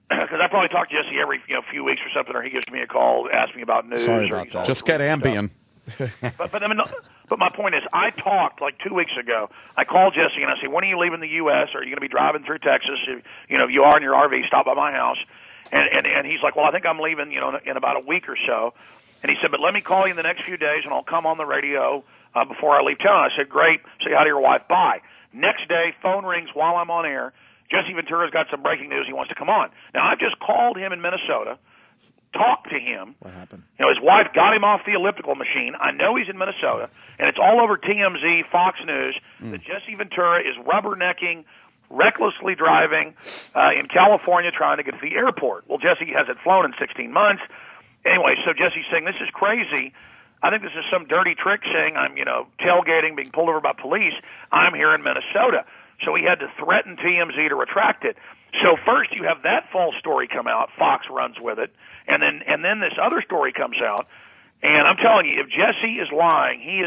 Because I probably talk to Jesse every few weeks or something, or he gives me a call, asks me about news. Sorry about that. Just get Ambien. But my point is, I talked like 2 weeks ago. I called Jesse and I said, "When are you leaving the U.S.? Are you going to be driving through Texas? If you are in your RV, stop by my house." And he's like, "Well, I think I'm leaving, in about a week or so." And he said, "But let me call you in the next few days, and I'll come on the radio before I leave town." I said, "Great. Say hi to your wife. Bye." Next day, phone rings while I'm on air. Jesse Ventura's got some breaking news. He wants to come on. Now, I've just called him in Minnesota, talked to him. What happened? His wife got him off the elliptical machine. I know he's in Minnesota, and it's all over TMZ, Fox News, that Jesse Ventura is rubbernecking, recklessly driving in California trying to get to the airport. Well, Jesse hasn't flown in 16 months. Anyway, so Jesse's saying, this is crazy. I think this is some dirty trick saying I'm, tailgating, being pulled over by police. I'm here in Minnesota. So he had to threaten TMZ to retract it. So first you have that false story come out. Fox runs with it, and then this other story comes out. And I'm telling you, if Jesse is lying, he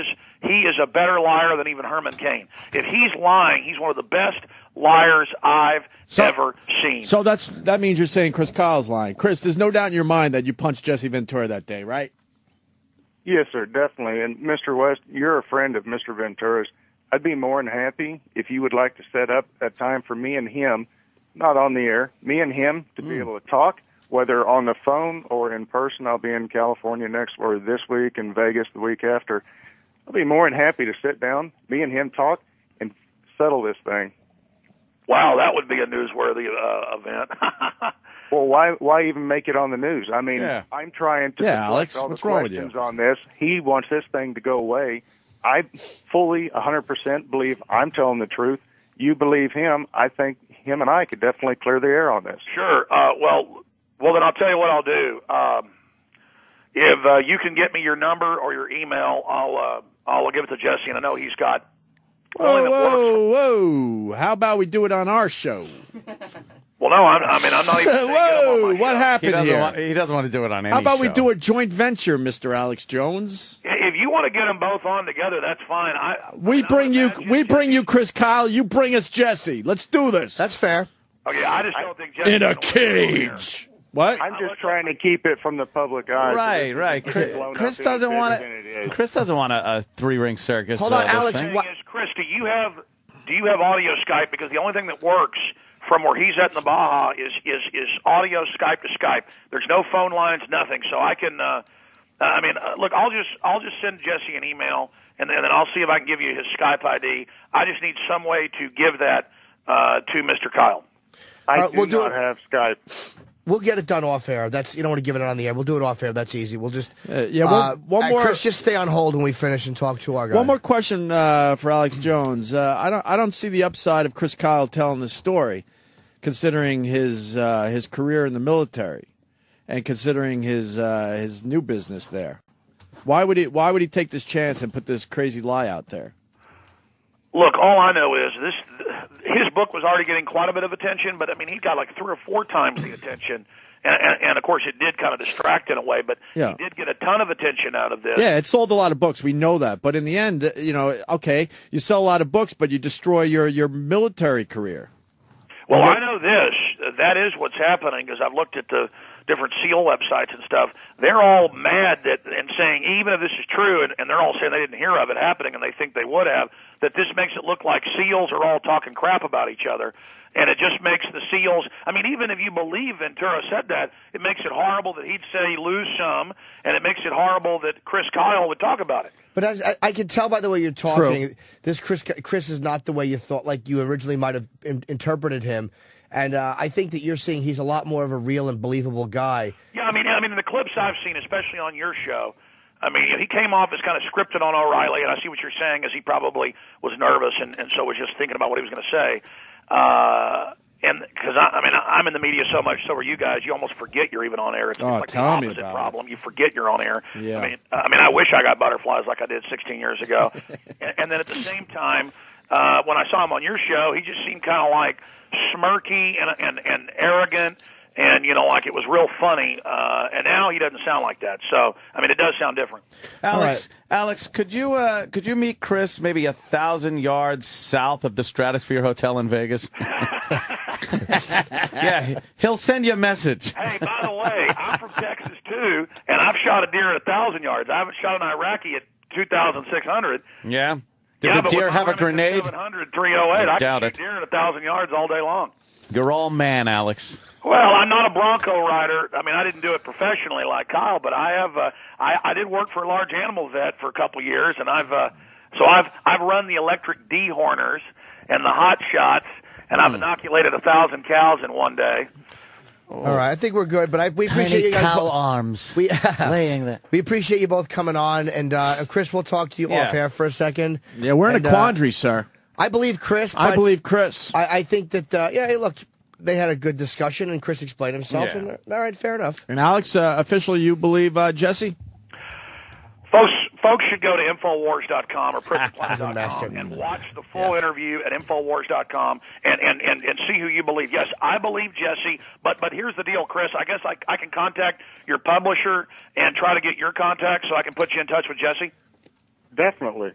is a better liar than even Herman Cain. If he's lying, he's one of the best liars I've ever seen. So that means you're saying Chris Kyle's lying. Chris, there's no doubt in your mind that you punched Jesse Ventura that day, right? Yes, sir, definitely. And Mr. West, you're a friend of Mr. Ventura's. I'd be more than happy if you would like to set up a time for me and him, not on the air, me and him to be able to talk, whether on the phone or in person. I'll be in California this week and Vegas the week after. I'll be more than happy to sit down, me and him talk, and settle this thing. Wow, that would be a newsworthy event. Well, why even make it on the news? I mean, I'm trying to Alex, all the what's wrong with you? questions on this. He wants this thing to go away. I fully 100% believe I'm telling the truth. You believe him. I think him and I could definitely clear the air on this. Sure. Well, then I'll tell you what I'll do. If you can get me your number or your email, I'll give it to Jesse, and I know he's got. Whoa! How about we do it on our show? Well, no, I'm not even. Whoa! What happened here? He doesn't want to do it on any. How about we show. do a joint venture, Mr. Alex Jones? If you want to get them both on together, that's fine. We bring you Chris Kyle. You bring us Jesse. Let's do this. That's fair. Okay, I just don't think Jesse in a cage. What? I'm just trying to keep it from the public eye. Right. Chris doesn't want to. Chris doesn't want a three-ring circus. Hold on, Alex. Chris, do you have audio Skype? Because the only thing that works from where he's at in the Baja is audio Skype to Skype. There's no phone lines, nothing. So I can. Look, I'll just send Jesse an email, and then I'll see if I can give you his Skype ID. I just need some way to give that to Mr. Kyle. I do not have Skype. We'll get it done off air. You don't want to give it on the air. We'll do it off air. That's easy. We'll just one more. Chris, just stay on hold when we finish and talk to our guy. One more question for Alex Jones. I don't see the upside of Chris Kyle telling this story, considering his career in the military, and considering his new business there. Why would he take this chance and put this crazy lie out there? Look, all I know is his book was already getting quite a bit of attention, but I mean, he got like 3 or 4 times the attention. And of course, it did kind of distract in a way, but he did get a ton of attention out of this. Yeah, it sold a lot of books. We know that. But in the end, okay, you sell a lot of books, but you destroy your military career. Well, I know this. That is what's happening, because I've looked at the different SEAL websites and stuff. They're all mad and saying, even if this is true, and they're all saying they didn't hear of it happening and they think they would have, that this makes it look like SEALs are all talking crap about each other. And it just makes the SEALs, I mean, even if you believe Ventura said that, it makes it horrible that he'd say lose some, and it makes it horrible that Chris Kyle would talk about it. But I can tell by the way you're talking, this Chris is not the way you thought, like you originally might have interpreted him. And I think that you're seeing he's a lot more of a real and believable guy. Yeah, I mean, in the clips I've seen, especially on your show, I mean, he came off as kind of scripted on O'Reilly, and I see what you're saying, as he probably was nervous and so was just thinking about what he was going to say. And because I'm in the media so much, so are you guys. You almost forget you're even on air. It's like the opposite problem. You forget you're on air. Yeah. I mean, I wish I got butterflies like I did 16 years ago. and then at the same time, when I saw him on your show, he just seemed kind of like smirky and arrogant. And, like it was real funny. And now he doesn't sound like that. So, I mean, it does sound different. Alex, could you meet Chris maybe 1,000 yards south of the Stratosphere Hotel in Vegas? Yeah, he'll send you a message. Hey, by the way, I'm from Texas, too, and I've shot a deer at 1,000 yards. I haven't shot an Iraqi at 2,600. Yeah? Did the deer have a grenade? 700, 308. I doubt can it. shoot deer at 1,000 yards all day long. You're all man, Alex. Well, I'm not a Bronco rider. I mean, I didn't do it professionally like Kyle, but I have. I did work for a large animal vet for a couple years, and I've run the electric dehorners and the hot shots, and I've inoculated 1,000 cows in one day. All right, I think we're good, but we appreciate you guys. Cow arms. Laying that. We appreciate you both coming on, and Chris, we'll talk to you off air for a second. Yeah, we're in a quandary, sir. I believe Chris. I believe Chris. I think that hey, look, they had a good discussion, and Chris explained himself. Yeah. And all right, fair enough. And Alex, officially, you believe Jesse? folks should go to Infowars.com or PrisonPlanet.com and watch the full interview at Infowars.com and see who you believe. Yes, I believe Jesse, but here's the deal, Chris. I guess I can contact your publisher and try to get your contact so I can put you in touch with Jesse? Definitely.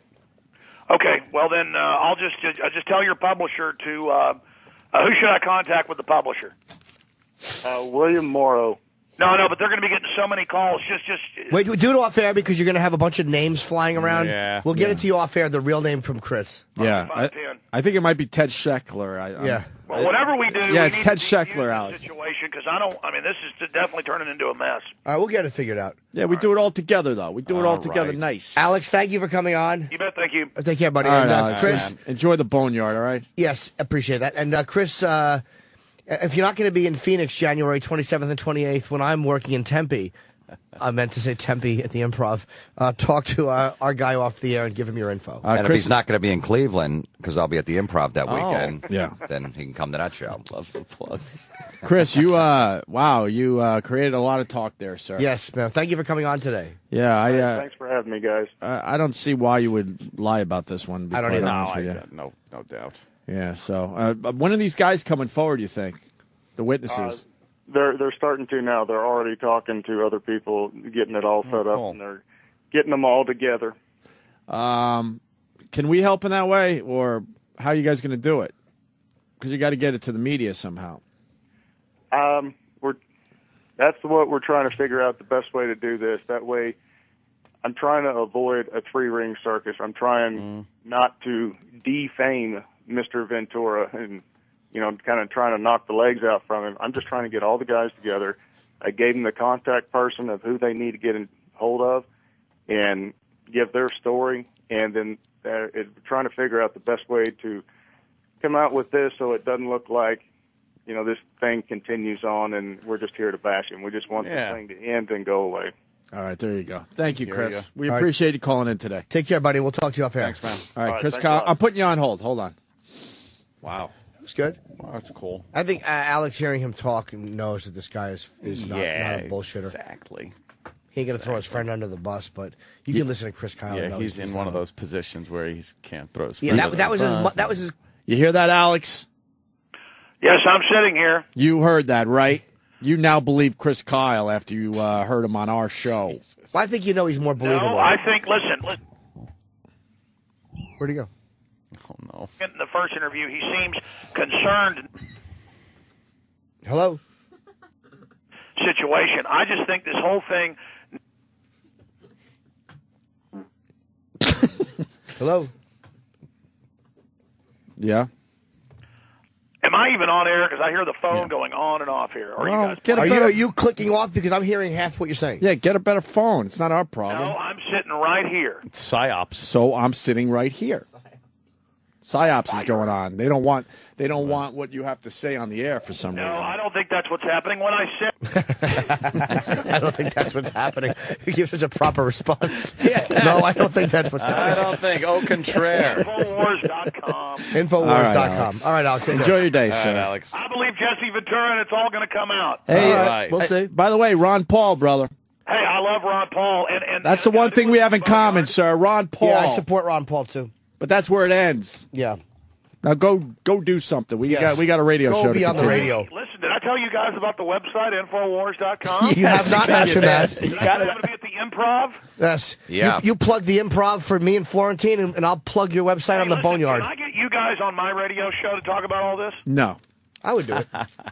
Okay, well then I'll just tell your publisher to who should I contact with the publisher? William Morrow. No, but they're going to be getting so many calls. Just wait, do it off air because you're going to have a bunch of names flying around. Yeah, we'll get it to you off air. The real name from Chris. Yeah, I think it might be Ted Scheckler. Well, whatever we do, it's Ted Scheckler, Alex. Situation because this is definitely turning into a mess. All right, we'll get it figured out. Yeah, we do it all together though. We do it all together, nice. Alex, thank you for coming on. You bet. Thank you. Take care, buddy. All right, and, Alex, Chris, man. Enjoy the boneyard. All right. Yes, appreciate that. And Chris, if you're not going to be in Phoenix January 27th and 28th when I'm working in Tempe, I meant to say Tempe at the Improv, talk to our guy off the air and give him your info. And if he's not going to be in Cleveland, because I'll be at the Improv that weekend, yeah, then he can come to that show. Love the plugs. Chris, you created a lot of talk there, sir. Yes, man. Thank you for coming on today. Yeah, thanks for having me, guys. I don't see why you would lie about this one. I don't either. No doubt. Yeah, so when are these guys coming forward, you think? The witnesses? They're starting to now. They're already talking to other people, getting it all set up, and they're getting them all together. Can we help in that way, or how are you guys going to do it? Because you got to get it to the media somehow. That's what we're trying to figure out the best way to do this. That way, I'm trying to avoid a three-ring circus. I'm trying not to defame Mr. Ventura and, kind of trying to knock the legs out from him. I'm just trying to get all the guys together. I gave them the contact person of who they need to get in hold of and give their story, and then trying to figure out the best way to come out with this so it doesn't look like, this thing continues on and we're just here to bash him. We just want this thing to end and go away. All right, there you go. Thank you, Chris. We appreciate you calling in today. Take care, buddy. We'll talk to you off air. Thanks, man. All right, Chris, I'm putting you on hold. Hold on. Wow. It's good. Wow, that's cool. I think Alex, hearing him talk, knows that this guy is not a bullshitter. Exactly. He ain't going to throw his friend under the bus, but you can listen to Chris Kyle. Yeah, he's in one of those positions where he can't throw his friend under under that the bus. that was his. You hear that, Alex? Yes, I'm sitting here. You heard that, right? You now believe Chris Kyle after you heard him on our show. Well, I think he's more believable. No, I think, listen. Where'd he go? Oh, no. In the first interview, he seems concerned. Hello? Situation. I just think this whole thing. Hello? Yeah? Am I even on air? Because I hear the phone going on and off here. Are you clicking off? Because I'm hearing half what you're saying. Yeah, get a better phone. It's not our problem. No, I'm sitting right here. It's psyops. So I'm sitting right here. Psyops is going on. They don't want what you have to say on the air for some reason. No, I don't think that's what's happening. When I said I don't think that's what's happening. He gives us a proper response. No, I don't think that's what's happening. I don't think. Au contraire. Infowars.com. Infowars.com. All right, Alex. Enjoy your day, sir. Alex. I believe Jesse Ventura, and it's all going to come out. Hey, we'll see. By the way, Ron Paul, brother. Hey, I love Ron Paul. And that's the one thing we have in common, sir. Ron Paul. Yeah, I support Ron Paul, too. But that's where it ends. Yeah. Now go do something. We got a radio show. Go be on the radio. Listen, did I tell you guys about the website, Infowars.com? You have not mentioned that. Did I tell you to be at the Improv? Yes. Yeah. You plug the Improv for me and Florentine, and I'll plug your website on the Boneyard. Can I get you guys on my radio show to talk about all this? No. I would do it.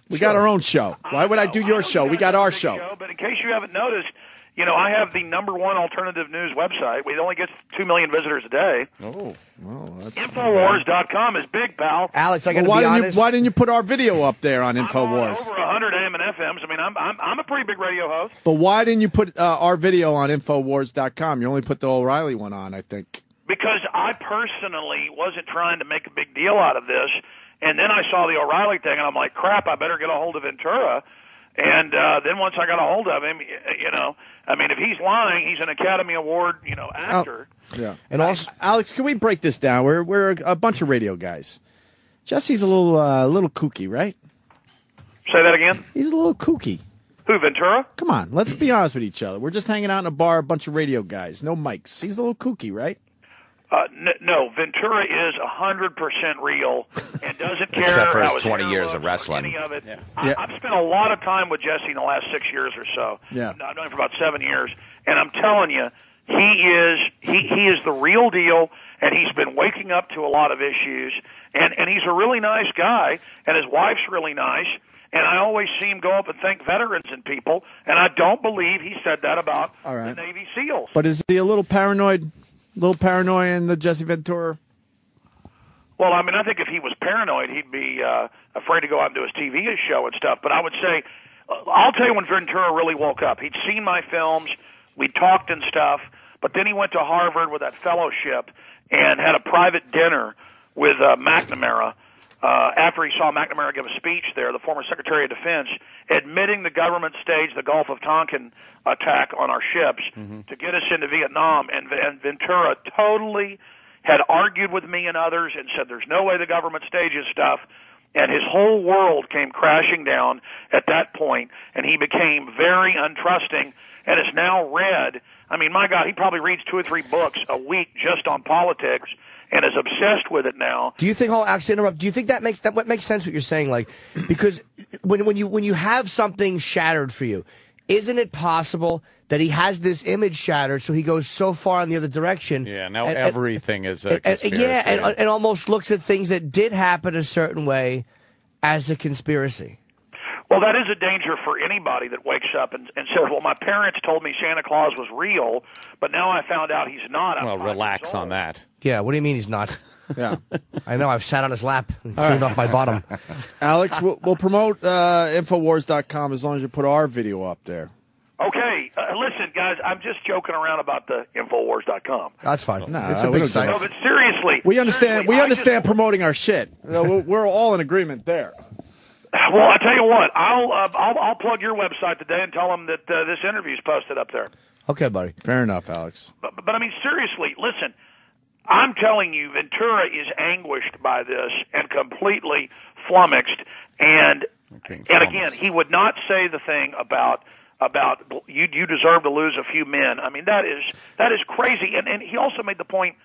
We got our own show. Why would I do your show? We got our show. But in case you haven't noticed, I have the #1 alternative news website. It only gets 2 million visitors a day. Oh, well, that's Infowars.com is big, pal. Alex, I got to be honest. Why didn't you put our video up there on Infowars? I'm on over 100 AM and FMs. I mean, I'm a pretty big radio host. But why didn't you put our video on Infowars.com? You only put the O'Reilly one on, I think. Because I personally wasn't trying to make a big deal out of this, and then I saw the O'Reilly thing, and I'm like, crap, I better get a hold of Ventura. And then once I got a hold of him, I mean, if he's lying, he's an Academy Award, actor. Yeah. And also, Alex, can we break this down? We're a bunch of radio guys. Jesse's a little kooky, right? Say that again? He's a little kooky. Who, Ventura? Come on, let's be honest with each other. We're just hanging out in a bar, a bunch of radio guys, no mics. He's a little kooky, right? No, Ventura is 100% real and doesn't care. Except for his how 20 years of wrestling. Any of it. Yeah. I've spent a lot of time with Jesse in the last 6 years or so. Yeah. I've known him for about 7 years, and I'm telling you, he is the real deal, and he's been waking up to a lot of issues, and he's a really nice guy, and his wife's really nice. And I always see him go up and thank veterans and people, and I don't believe he said that about the Navy SEALs. But is he a little paranoid? In the Jesse Ventura? Well, I mean, I think if he was paranoid, he'd be afraid to go out and do his TV show and stuff. But I would say, I'll tell you when Ventura really woke up. He'd seen my films, we talked and stuff, but then he went to Harvard with that fellowship and had a private dinner with McNamara. After he saw McNamara give a speech there, the former Secretary of Defense, admitting the government staged the Gulf of Tonkin attack on our ships to get us into Vietnam, and Ventura totally had argued with me and others and said there's no way the government stages stuff, and his whole world came crashing down at that point, and he became very untrusting, and is now read, I mean, my God, he probably reads 2 or 3 books a week just on politics, and is obsessed with it now. Do you think? I'll actually interrupt. Do you think that makes sense? What you're saying, like, because when you have something shattered for you, isn't it possible that he has this image shattered, so he goes so far in the other direction? Yeah. Now everything is a conspiracy. Yeah, and almost looks at things that did happen a certain way as a conspiracy. Well, that is a danger for anybody that wakes up and says, well, my parents told me Santa Claus was real, but now I found out he's not. Well, relax on that. Yeah, what do you mean he's not? Yeah. I know, I've sat on his lap and cleaned off my bottom. Alex, we'll promote Infowars.com as long as you put our video up there. Okay, listen, guys, I'm just joking around about the Infowars.com. That's fine. No, it's a big site. No, but seriously. We understand promoting our shit. We're all in agreement there. Well, I tell you what, I'll plug your website today and tell them that this interview's posted up there. Okay, buddy. Fair enough, Alex. But I mean, seriously, listen, I'm telling you, Ventura is anguished by this and completely flummoxed. And again, he would not say the thing about you deserve to lose a few men. I mean, that is crazy. And he also made the point,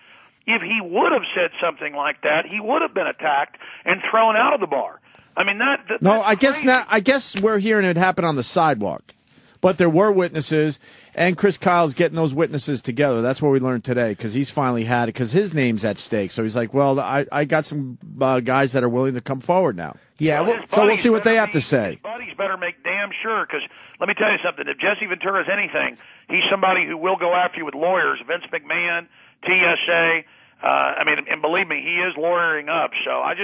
if he would have said something like that, he would have been attacked and thrown out of the bar. I mean, no, I guess not. I guess we're hearing it happen on the sidewalk, but there were witnesses, and Chris Kyle's getting those witnesses together. That's what we learned today, because he's finally had it, because his name's at stake. So he's like, well, I got some guys that are willing to come forward now. Yeah, so we'll see what they have to say. His buddies better make damn sure, because let me tell you something. If Jesse Ventura is anything, he's somebody who will go after you with lawyers. Vince McMahon, TSA. I mean, and believe me, he is lawyering up. So I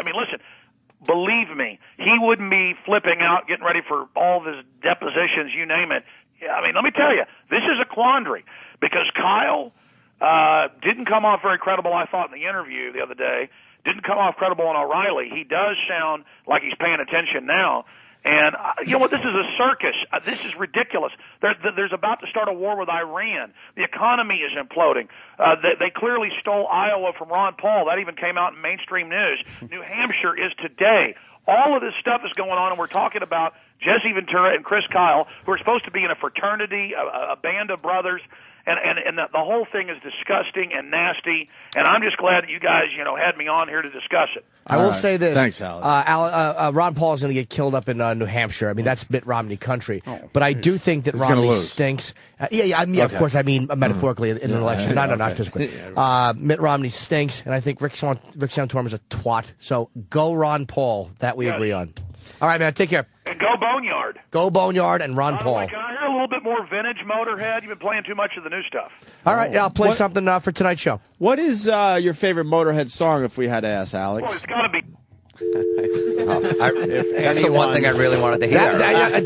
mean, listen. Believe me, he wouldn't be flipping out, getting ready for all of his depositions, you name it. I mean, let me tell you, this is a quandary because Kyle didn't come off very credible, I thought, in the interview the other day. Didn't come off credible on O'Reilly. He does sound like he's paying attention now. And you know what? This is a circus. This is ridiculous. There's about to start a war with Iran. The economy is imploding. They clearly stole Iowa from Ron Paul. That even came out in mainstream news. New Hampshire is today. All of this stuff is going on, and we're talking about Jesse Ventura and Chris Kyle, who are supposed to be in a fraternity, a band of brothers. And the whole thing is disgusting and nasty, and I'm just glad that you guys, had me on here to discuss it. I will say this. Thanks, Alex. Ron Paul is going to get killed up in New Hampshire. I mean, that's Mitt Romney country. But I do think that Romney stinks. Of course, I mean metaphorically in an election. No, not physically. Mitt Romney stinks, and I think Rick Santorum is a twat. So go Ron Paul. That we agree on. All right, man. Take care. And go Boneyard. Go Boneyard and Ron Paul. Can I hear a little bit more vintage Motorhead? You've been playing too much of the new stuff. All right, I'll play something for tonight's show. What is your favorite Motorhead song, if we had to ask Alex? Well, it's got to be... That's the one thing I really wanted to hear. I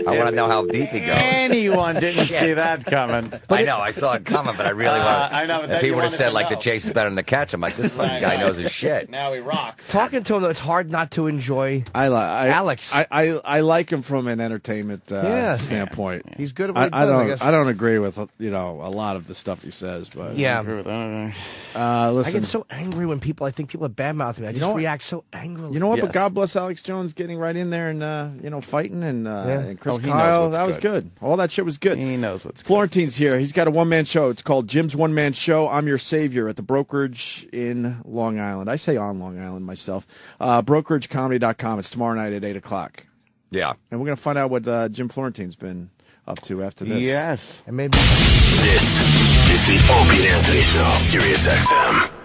want to know how deep he goes. Anyone didn't see that coming. I know, I saw it coming, but I really wanted. I know, but if he would have said like the chase is better than the catch, I'm like, this fucking guy knows his shit. Now he rocks. Talking to him, it's hard not to enjoy. Alex. I like him from an entertainment standpoint. He's good at what he does. I guess. I don't agree with a lot of the stuff he says, but yeah. listen, I get so angry when I think people are bad mouthing me. I just react reacts so angrily. You know what? But God bless Alex Jones getting right in there and fighting and Chris he Kyle. knows That what's was good. All that shit was good. He knows what's Florentine's here. He's got a one-man show. It's called Jim's One Man Show. I'm Your Savior at the Brokerage in Long Island. I say on Long Island myself. BrokerageComedy.com. It's tomorrow night at 8 o'clock. Yeah. And we're going to find out what Jim Florentine's been up to after this. Yes. And maybe This is the Opie and Anthony Show, Sirius XM.